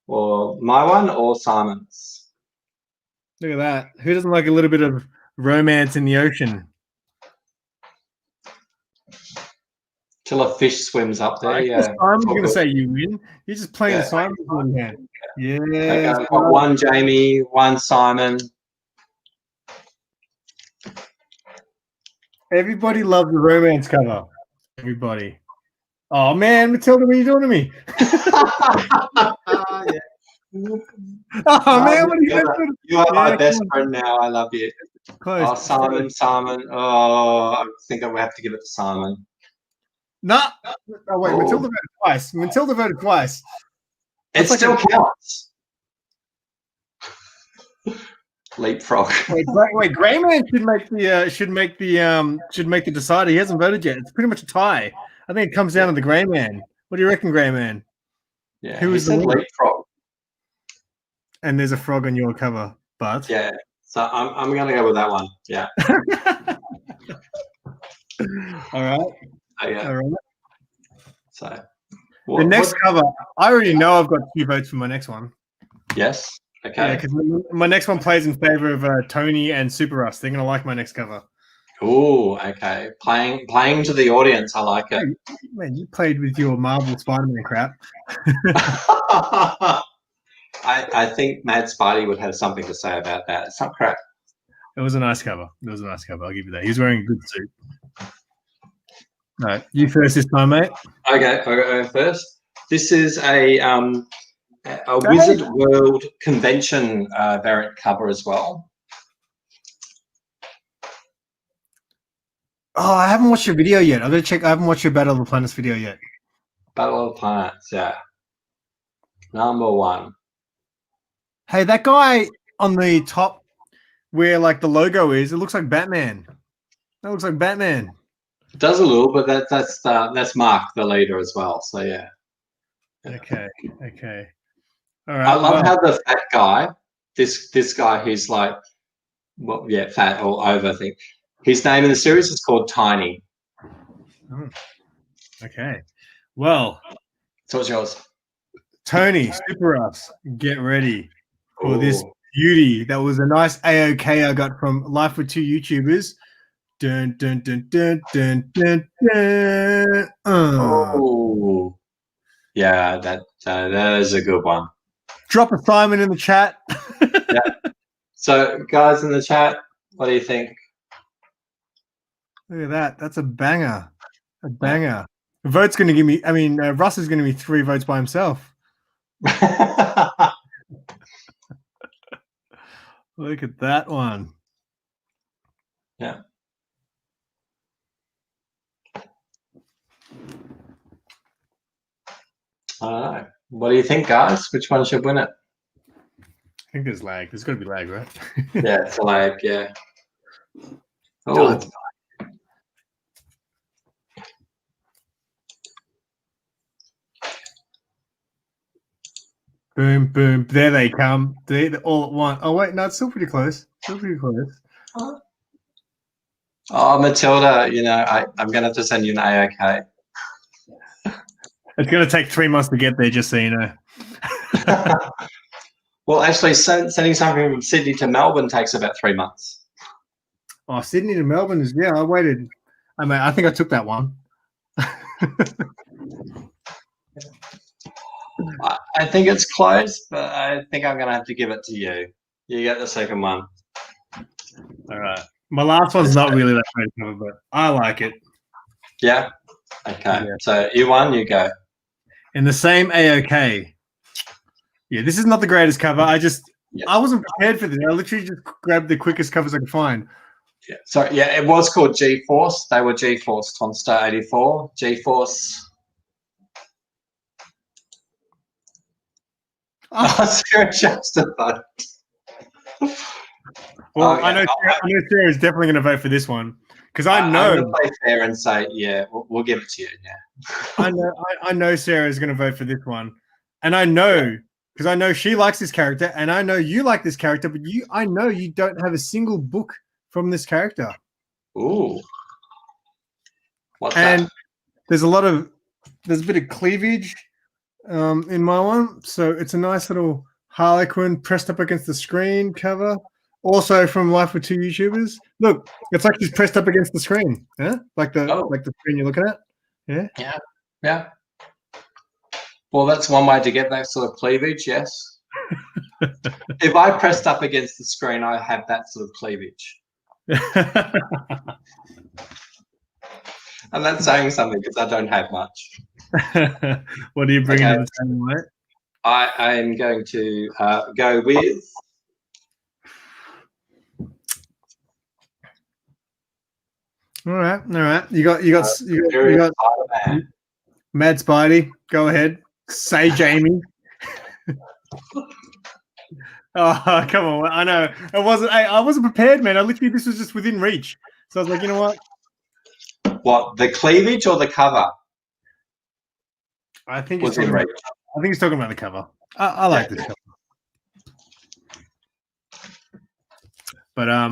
or my one, or Simon's? Look at that. Who doesn't like a little bit of romance in the ocean? Till a fish swims up there. Yeah. I'm going to say you win. You're just playing Simon. Yeah. Okay, I've got one Jamie, one Simon. Everybody loves the romance cover. Everybody. Oh man, Matilda, what are you doing to me? Oh man, what are you doing? You are my best friend now. I love you. Close. Oh, Simon. Oh, I think I will have to give it to Simon. No. Oh wait, Matilda voted twice. It still counts. Leapfrog. Wait, Greyman should make the decider. He hasn't voted yet. It's pretty much a tie. I think it comes down to the Greyman. What do you reckon, Greyman? Yeah, who is the leapfrog? And there's a frog on your cover, but yeah. So I'm going to go with that one. Yeah. All right. Okay. All right. So the next cover, I already know I've got 2 votes for my next one. Yes. Okay. Yeah, because my next one plays in favor of Tony and Super Russ. They're going to like my next cover. Oh, okay. Playing to the audience. I like it. Man, you played with your Marvel Spider-Man crap. I think Mad Spidey would have something to say about that. It's not crap. It was a nice cover. I'll give you that. He's wearing a good suit. All right, you first this time, mate. Okay, I'll go first. This is a Wizard World convention variant cover as well. Oh, I haven't watched your video yet. I'm gonna check. I haven't watched your Battle of the Planets video yet. Battle of the Planets, yeah. Number 1. Hey, that guy on the top where like the logo is, it looks like Batman. That looks like Batman. It does a little, but that's Mark, the leader, as well. So yeah. Okay. All right. I love how the fat guy, this guy who's like, well, yeah, fat or over thing. His name in the series is called Tiny. Oh. Okay. Well, so what's yours? Tony, Super Russ, get ready for this beauty. That was a nice AOK I got from Life with 2 YouTubers. Dun, dun, dun, dun, dun, dun, dun. Oh, yeah, that is a good one. Drop a Simon in the chat. Yeah. So, guys in the chat, what do you think? Look at that. That's a banger. A banger. The vote's going to give me, Russ is going to be 3 votes by himself. Look at that one. Yeah. I don't know. What do you think, guys? Which one should win it? I think there's lag. There's got to be lag, right? Yeah, it's a lag. Yeah. Oh, boom, boom. There they come. They're all at once. Oh wait, no, it's still pretty close. Still pretty close. oh, Matilda. You know, I'm gonna have to send you an AOK. It's going to take 3 months to get there, just so you know. Well, actually, sending something from Sydney to Melbourne takes about 3 months. Oh, Sydney to Melbourne is, yeah, I waited. I mean, I think I took that one. I think it's close, but I think I'm going to have to give it to you. You get the second one. All right. My last one's not really that great, but I like it. Yeah? Okay. Yeah. So you won, you go. In the same AOK. Yeah, this is not the greatest cover. I wasn't prepared for this. I literally just grabbed the quickest covers I could find. Yeah. So, yeah, it was called G-Force. They were G-Force Tonstar 84. G-Force. Oh, Sarah Justified. Well, okay. I know Sarah is definitely going to vote for this one because I know. I'm going to play fair and say, yeah, we'll give it to you. Yeah. I know Sarah is going to vote for this one, and I know because I know she likes this character, and I know you like this character, but I know you don't have a single book from this character. Ooh. What's and that? There's a bit of cleavage in my one, so it's a nice little Harlequin pressed up against the screen cover. Also from Life with Two YouTubers. Look, it's like she's pressed up against the screen. Yeah, like the screen you're looking at. Yeah. Yeah. Yeah. Well, that's one way to get that sort of cleavage. Yes. If I pressed up against the screen, I have that sort of cleavage. And that's saying something because I don't have much. What are you bringing to the table, mate? I am going to go with. All right. You got Mad Spidey. Go ahead. Say Jamie. Oh, come on. I know. I wasn't prepared, man. This was just within reach. So I was like, you know what? What, the cleavage or the cover? I think he's talking about the cover. I like this cover. But I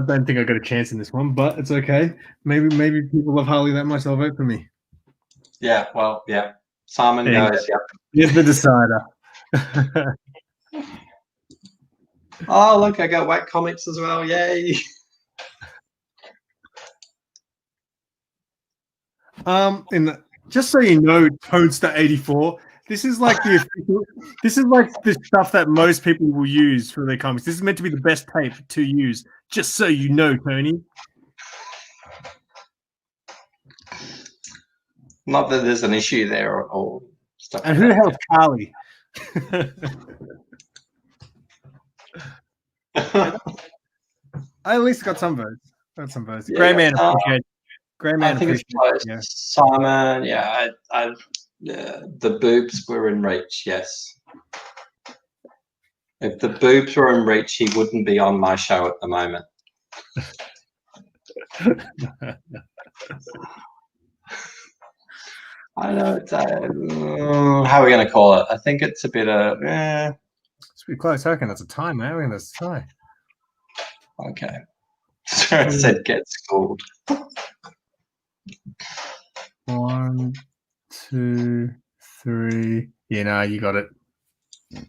don't think I got a chance in this one, but it's okay. Maybe people love Harley that much, they'll vote for me. Yeah, well, yeah. Simon goes, yeah. He's the decider. Oh, look, I got Whack Comics as well. Yay. Just so you know, Toadster 84. This is like the stuff that most people will use for their comics. This is meant to be the best tape to use. Just so you know, Tony. Not that there's an issue there or stuff. And who the hell is Carly? I at least got some votes. Yeah, Grey Man appreciate. Grey Man, I think it's close. Yeah. Simon, yeah, the boobs were in reach. Yes, if the boobs were in reach, he wouldn't be on my show at the moment. I know it's how are we going to call it? I think it's a bit of It's pretty close. I reckon that's a tie, man. I reckon that's a tie. Okay. So I said get schooled. 1, 2, 3. Yeah, no, you got it.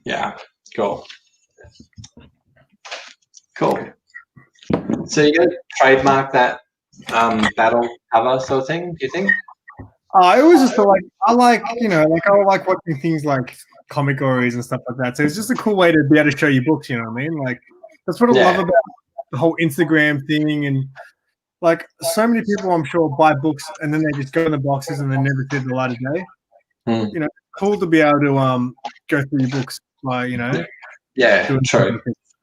Yeah, cool. Cool. So you're going to trademark that battle cover sort of thing, do you think? It was just I like watching things like comic stories and stuff like that. So it's just a cool way to be able to show your books, you know what I mean? Like, that's what I love about the whole Instagram thing. And like, so many people, I'm sure, buy books and then they just go in the boxes and they never see the light of day. You know, it's cool to be able to go through your books by, you know. Yeah, true.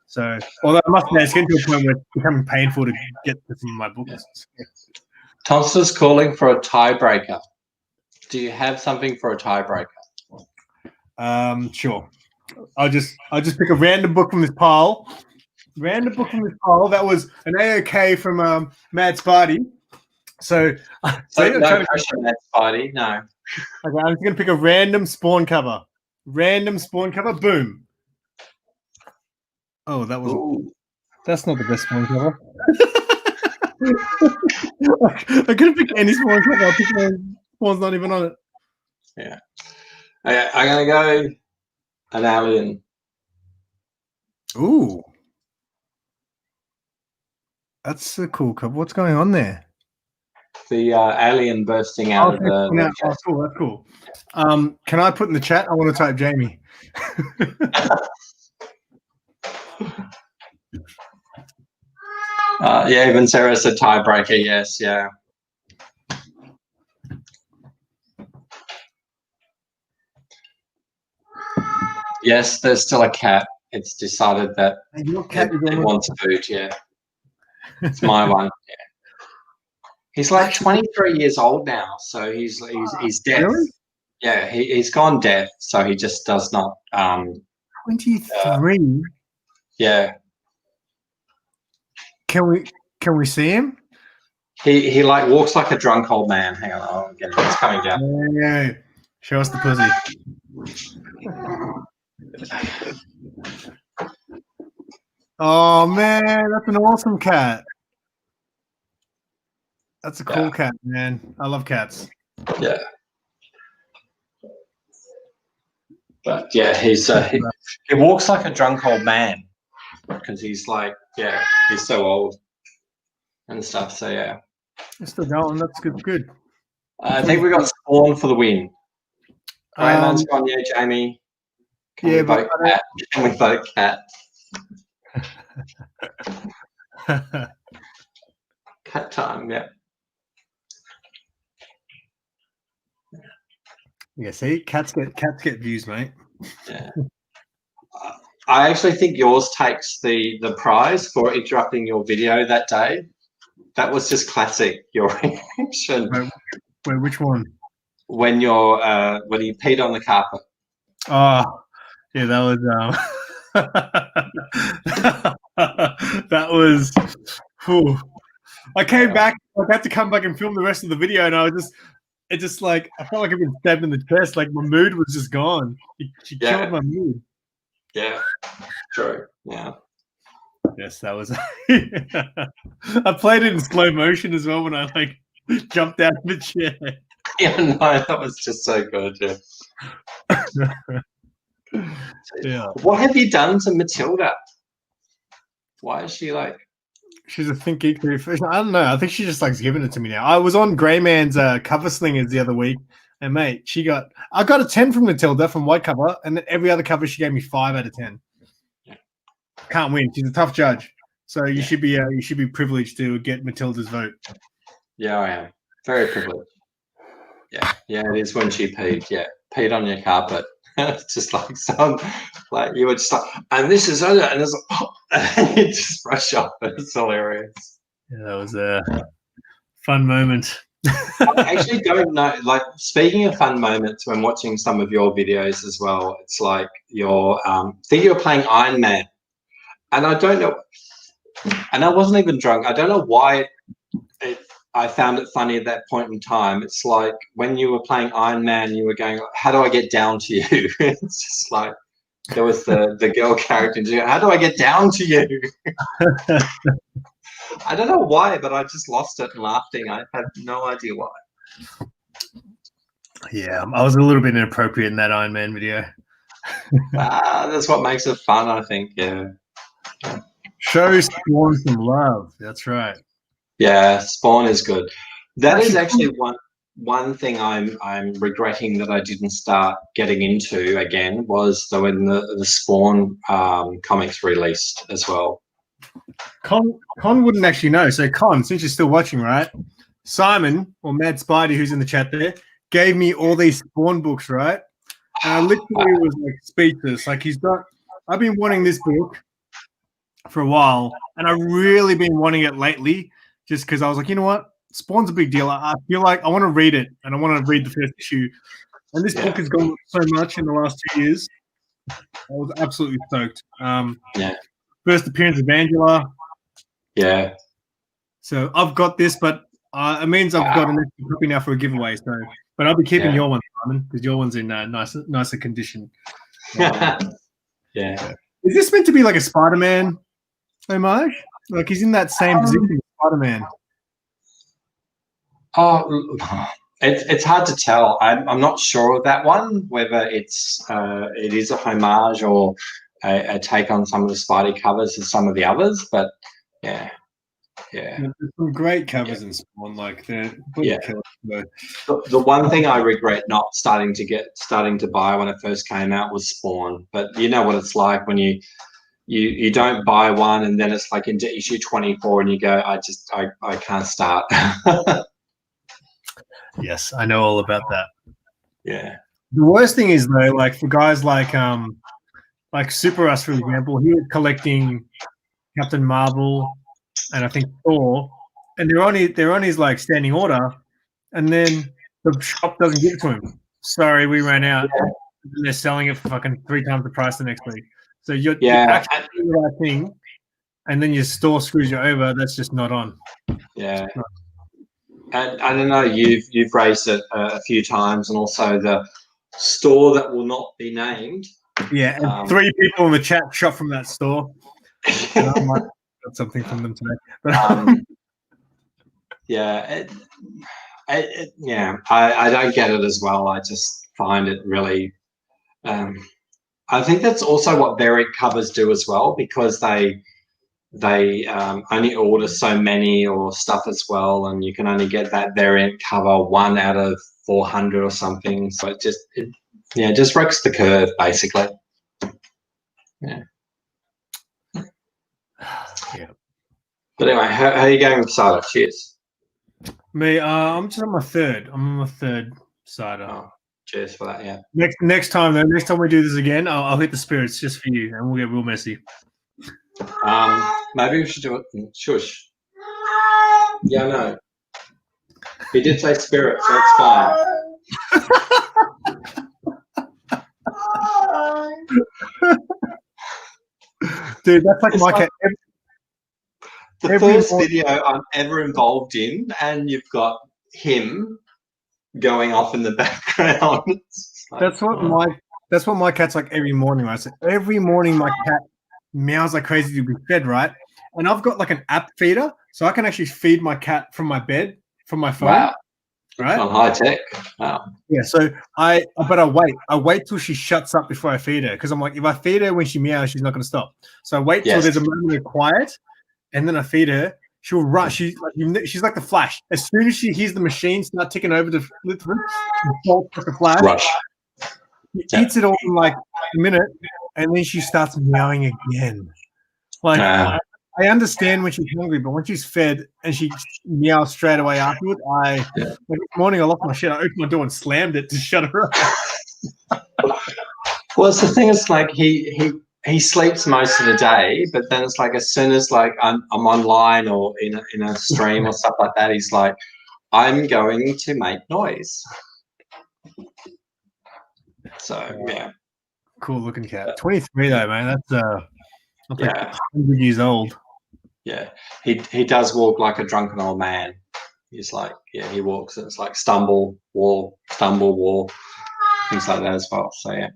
So, although I must say, it's getting to a point where it's becoming painful to get to some of my books. Thompson's calling for a tiebreaker. Do you have something for a tiebreaker? Sure. I'll just pick a random book from this pile. Random book from this pile. That was an AOK from Mad Spidey. So no pressure, Mad Spidey. No. Okay, I'm just gonna pick a random Spawn cover. Random Spawn cover. Boom. Oh, that's not the best Spawn cover. I couldn't pick any Spawn cover. I picked one. Spawn's not even on it. Yeah. Okay, I'm gonna go an alien. Ooh. That's a cool cover. What's going on there? The alien bursting out of the chest. Oh, cool. That's cool. Can I put in the chat? I want to type Jamie. Yeah, even Sarah said tiebreaker. Yes, yeah. Yes, there's still a cat. It's decided that it wants food. Yeah, it's my one. Yeah. He's like 23 years old now, so he's deaf. Really? Yeah, he's gone deaf, so he just does not. 23. Yeah. Can we see him? He like walks like a drunk old man. Hang on, I'll get him. He's coming down. Yeah. Show us the pussy. Oh man, that's an awesome cat. That's a cool cat, man. I love cats. Yeah. But yeah, he walks like a drunk old man because he's like, he's so old and stuff. So yeah. It's still going. That's good. I think we got Spawn for the win. Rayman's gone, yeah, Jamie. Can we vote cat? Can we vote cat? Cat time, yeah. Yeah, see, cats get views, mate. Yeah. I actually think yours takes the prize for interrupting your video that day. That was just classic. Your reaction. Wait, which one? When you peed on the carpet. Oh, yeah, that was whew. I came back. I had to come back and film the rest of the video, and I felt like I've been stabbed in the chest. Like my mood was just gone. She killed my mood. Yeah, true. Yeah. Yes, that was. I played it in slow motion as well when I jumped out of the chair. Yeah, no, that was just so good. Yeah. What have you done to Matilda? Why is she like? She's a Think Geek fish. I don't know. I think she just likes giving it to me now. I was on Greyman's cover slingers the other week, and mate, I got a 10 from Matilda from white cover, and then every other cover she gave me 5 out of 10. Yeah. Can't win. She's a tough judge, so you should be privileged to get Matilda's vote. Yeah, I am very privileged. Yeah, it is when she peed. Yeah, peed on your carpet. It's just like you were just like, and this is other, and it's like, and you just rush off. It's hilarious. Yeah, that was a fun moment. I actually don't know. Like, speaking of fun moments, when watching some of your videos as well, it's like I think you're playing Iron Man, and I don't know, and I wasn't even drunk. I don't know why I found it funny at that point in time. It's like when you were playing Iron Man, you were going, how do I get down to you? It's just like there was the girl character. How do I get down to you? I don't know why, but I just lost it laughing. I have no idea why. Yeah, I was a little bit inappropriate in that Iron Man video. That's what makes it fun, I think. Yeah. Show Spawn some love. That's right. Yeah, Spawn is good. That is actually one thing I'm regretting that I didn't start getting into again was when the Spawn comics released as well. Con wouldn't actually know. So Con, since you're still watching, right? Simon or Mad Spidey, who's in the chat there, gave me all these Spawn books, right? And I literally was like speechless. Like I've been wanting this book for a while, and I've really been wanting it lately. Just because I was like, you know what? Spawn's a big deal. I feel like I want to read it, and I want to read the first issue. And this book has gone up so much in the last 2 years. I was absolutely stoked. First appearance of Angela. Yeah. So I've got this, but it means I've got an extra copy now for a giveaway. So, but I'll be keeping your one, Simon, because your one's in nicer condition. Yeah. Is this meant to be like a Spider-Man homage? Like he's in that same position as Spider-Man. Oh, it's hard to tell. I'm not sure of that one, whether it is a homage or a take on some of the Spidey covers and some of the others. But yeah. There's some great covers in Spawn, like the The one thing I regret not starting to buy when it first came out was Spawn. But you know what it's like when you don't buy one and then it's like into issue 24 and you go, I can't start. Yes, I know all about that. Yeah. The worst thing is though, like for guys like Super Us, for example, he was collecting Captain Marvel and I think Thor, and they're on his like standing order, and then the shop doesn't give it to him. Sorry, we ran out. And they're selling it for fucking 3 times the price the next week. So you're actually doing the right thing, and then your store screws you over. That's just not on. Yeah. And I don't know, you've raised it a few times, and also the store that will not be named. Yeah, and 3 people in the chat shop from that store. And I might got something from them today. But I don't get it as well. I just find it really. I think that's also what variant covers do as well, because they only order so many or stuff as well, and you can only get that variant cover 1 out of 400 or something. So it just wrecks the curve basically. Yeah. But anyway, how are you going with cider? Cheers. Me, I'm just on my third. I'm on my third cider. Oh, cheers for that. Yeah. Next time though, next time we do this again, I'll hit the spirits just for you, and we'll get real messy. Maybe we should do it in shush. Yeah, no. He did say spirit, so it's fine. Dude, that's like my cat. The first video I'm ever involved in, and you've got him going off in the background. That's what my cat's like every morning, right? So every morning my cat meows like crazy to be fed, right? And I've got like an app feeder, so I can actually feed my cat from my bed, from my phone. Wow. Right? On high tech. Wow. Yeah, so I wait till she shuts up before I feed her, because I'm like, if I feed her when she meows, she's not going to stop. So I wait till there's a moment of quiet, and then I feed her. She'll run. She's like the Flash. As soon as she hears the machine start ticking over the bolts like a flash. Rush. She eats it all in like a minute, and then she starts meowing again. Like I understand when she's hungry, but when she's fed and she meows straight away afterwards, like this morning I locked my shit. I opened my door and slammed it to shut her up. Well, it's the thing is like he sleeps most of the day, but then it's like as soon as like I'm online or in a stream or stuff like that, he's like, I'm going to make noise. So yeah. Cool looking cat. 23 though, man. That's like 100 years old. Yeah. He does walk like a drunken old man. He's like, he walks and it's like stumble, walk, things like that as well. So yeah.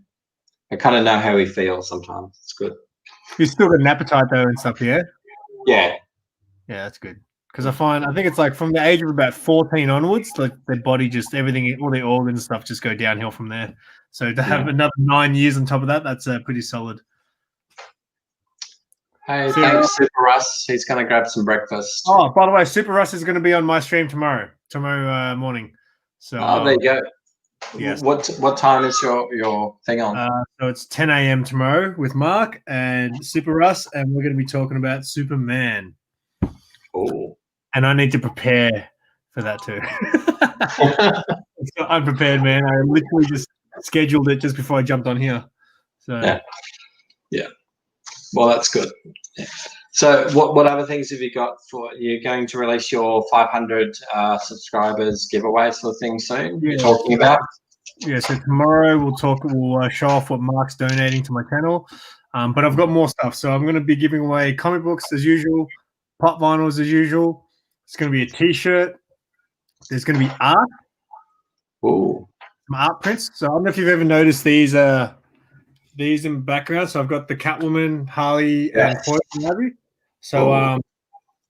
I kind of know how he feels sometimes. It's good. He's still got an appetite though and stuff, yeah? Yeah. Yeah, that's good. Because I think it's like from the age of about 14 onwards, like their body just everything, all their organs and stuff just go downhill from there. So to have another 9 years on top of that, that's pretty solid. Hey, thanks, Super Russ. He's going to grab some breakfast. Oh, by the way, Super Russ is going to be on my stream tomorrow morning. So there you go. Yes. What time is your thing on? So it's 10 a.m. tomorrow with Mark and Super Russ, and we're going to be talking about Superman. Oh. And I need to prepare for that too. So I'm prepared, man. I literally just scheduled it just before I jumped on here. So yeah. Well, that's good. Yeah. So what other things have you got for you're going to release your 500 subscribers giveaway sort of thing soon? You're talking about? Yeah, so tomorrow we'll show off what Mark's donating to my channel. But I've got more stuff. So I'm going to be giving away comic books as usual, pop vinyls as usual. It's going to be a T-shirt. There's going to be art. Ooh. Some art prints. So I don't know if you've ever noticed these in background. So I've got the Catwoman, Harley, and Poison Ivy. So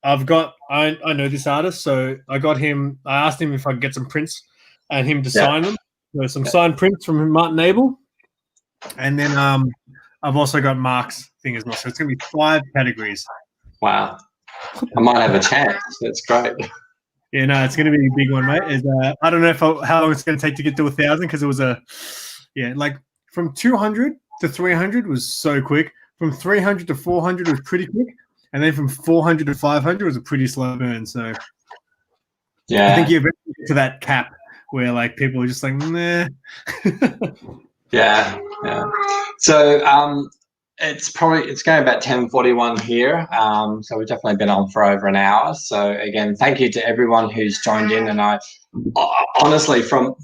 I've got I know this artist, so I asked him if I could get some prints and him to sign them. So some signed prints from Martin Abel. And then I've also got Mark's thing as well. So it's gonna be 5 categories. Wow. I might have a chance. That's great. Yeah, no, it's going to be a big one, mate. I don't know how long it's going to take to get to 1,000 because it was like from 200 to 300 was so quick. From 300 to 400 was pretty quick, and then from 400 to 500 was a pretty slow burn. So yeah, I think you eventually get to that cap where like people are just like, nah. yeah. So it's going about 10:41 here. So we've definitely been on for over an hour. So again, thank you to everyone who's joined in. And I honestly, from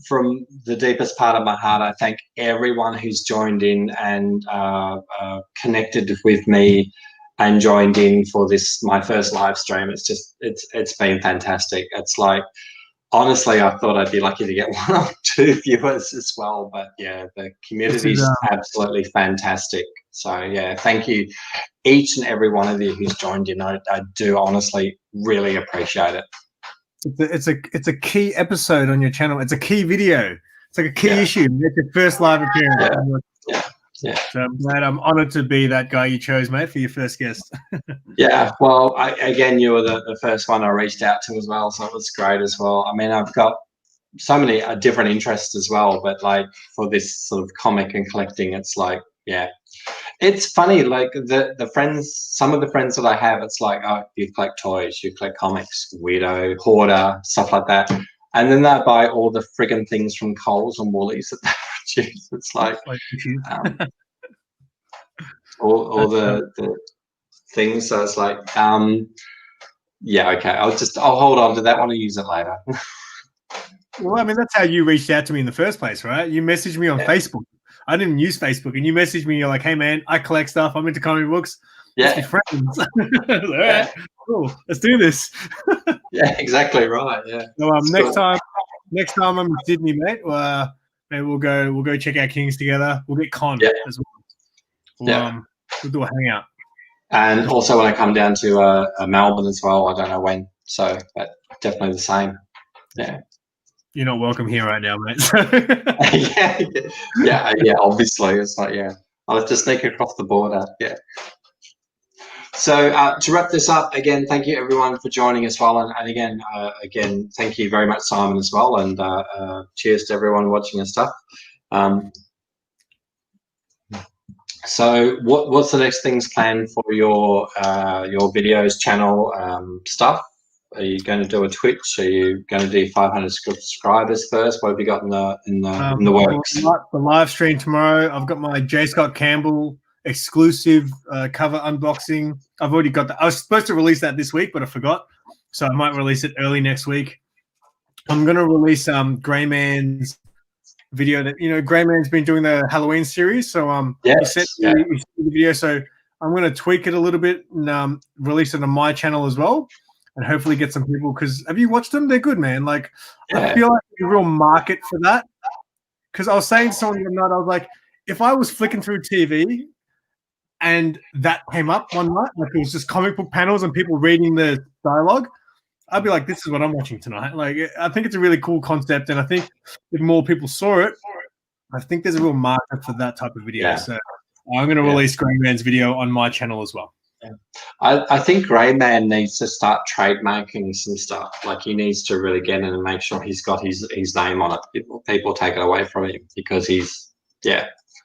the deepest part of my heart, I thank everyone who's joined in and connected with me and joined in for my first live stream. It's been fantastic. It's like, honestly, I thought I'd be lucky to get 1 or 2 viewers as well. But yeah, the community is absolutely fantastic. So yeah, thank you, each and every one of you who's joined in. I do honestly really appreciate it. It's a key episode on your channel. It's a key video. It's like a key issue. It's your first live appearance. Yeah. So I'm glad, I'm honored to be that guy you chose, mate, for your first guest. Yeah, well, again, you were the first one I reached out to as well, so it was great as well. I mean, I've got so many different interests as well, but like for this sort of comic and collecting, it's like, yeah. It's funny, like some of the friends that I have, it's like, oh, you collect toys, you collect comics, weirdo, hoarder, stuff like that. And then they buy all the friggin' things from Coles and Woolies that they produce. It's like all the things. So it's like, yeah, okay, I'll hold on to that one and use it later. Well, I mean, that's how you reached out to me in the first place, right? You messaged me on Facebook. I didn't use Facebook, and you messaged me. You're like, "Hey, man, I collect stuff. I'm into comic books. Let's be friends." All right, cool. Let's do this. Yeah, exactly right. Yeah. So next time I'm in Sydney, mate. Maybe we'll go check out Kings together. We'll get Con as well. We'll do a hangout. And also when I come down to Melbourne as well, I don't know when. So, but definitely the same. Yeah. You're not welcome here right now, mate. yeah. Obviously, it's like, I'll have to sneak across the border. Yeah. So to wrap this up, again, thank you everyone for joining as well, and again, thank you very much, Simon, as well, and cheers to everyone watching and stuff. So what's the next things planned for your videos channel stuff? Are you going to do a Twitch? Are you going to do 500 subscribers first? What have you got in the works? The live stream tomorrow. I've got my J. Scott Campbell exclusive cover unboxing. I've already got that. I was supposed to release that this week, but I forgot. So I might release it early next week. I'm going to release Greyman's video that, Greyman's been doing the Halloween series. So he sent me the video. So I'm going to tweak it a little bit and release it on my channel as well. And hopefully get some people, because have you watched them? They're good, man. Like, I feel like there's a real market for that. Because I was saying to someone the other night, I was like, if I was flicking through TV and that came up one night, like it was just comic book panels and people reading the dialogue, I'd be like, this is what I'm watching tonight. Like, I think it's a really cool concept. And I think if more people saw it, I think there's a real market for that type of video. Yeah. So I'm going to release Greyman's video on my channel as well. Yeah. I think Greyman needs to start trademarking some stuff. Like, he needs to really get in and make sure he's got his name on it. People take it away from him because he's,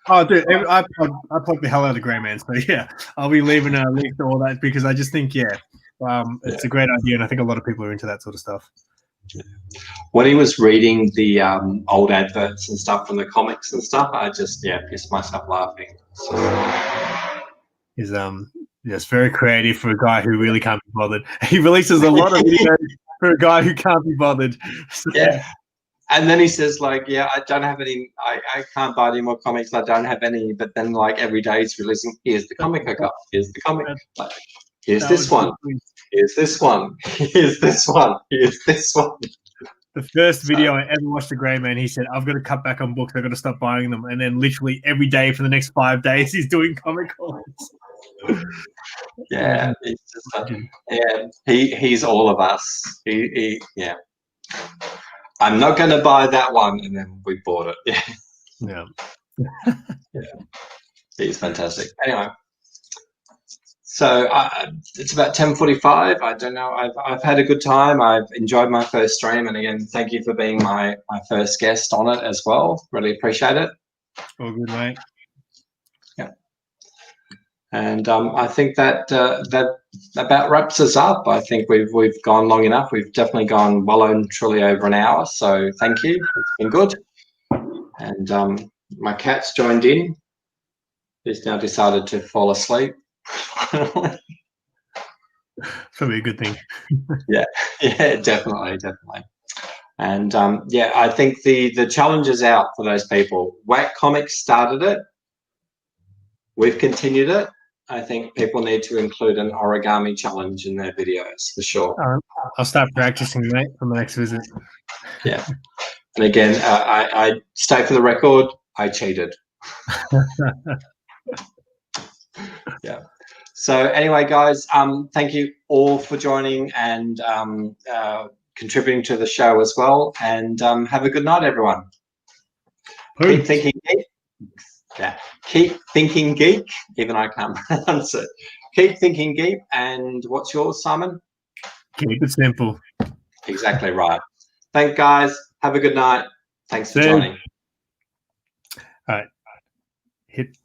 Oh, dude, I plug the hell out of Greyman. So, yeah, I'll be leaving a link to all that because I just think, it's a great idea. And I think a lot of people are into that sort of stuff. Yeah. When he was reading the old adverts and stuff from the comics and stuff, I just, pissed myself laughing. So. He's, it's very creative for a guy who really can't be bothered. He releases a lot of videos for a guy who can't be bothered. So. Yeah. And then he says, like, yeah, I don't have any, I can't buy any more comics. I don't have any. But then, like, every day he's releasing, here's the comic I got. Here's the comic. Like, here's this one. Here's this one. Here's this one. Here's this one. The first video I ever watched of Grey Man, he said, I've got to cut back on books. I've got to stop buying them. And then literally every day for the next 5 days, he's doing comic cons. Yeah, he's just he's all of us. Yeah. I'm not going to buy that one, and then we bought it. Yeah. Yeah. He's fantastic. Anyway, so it's about 10:45. I don't know. I've had a good time. I've enjoyed my first stream, and again, thank you for being my first guest on it as well. Really appreciate it. All good, mate. Yeah. And I think that that about wraps us up. I think we've gone long enough. We've definitely gone well and truly over an hour. So thank you. It's been good. And my cat's joined in. He's now decided to fall asleep. Probably a good thing. Yeah, definitely. And yeah, I think the challenge is out for those people. Whack Comics started it. We've continued it. I think people need to include an origami challenge in their videos for sure. I'll start practicing, mate, for my next visit. Yeah. And again, I state for the record, I cheated. Yeah. So anyway, guys, thank you all for joining and contributing to the show as well. And have a good night, everyone. Peace. Keep thinking geek. Yeah. Keep thinking geek. Even I can't pronounce it. Keep thinking geek. And what's yours, Simon? Keep it simple. Exactly right. Thank guys. Have a good night. Thanks for joining. All right. Hit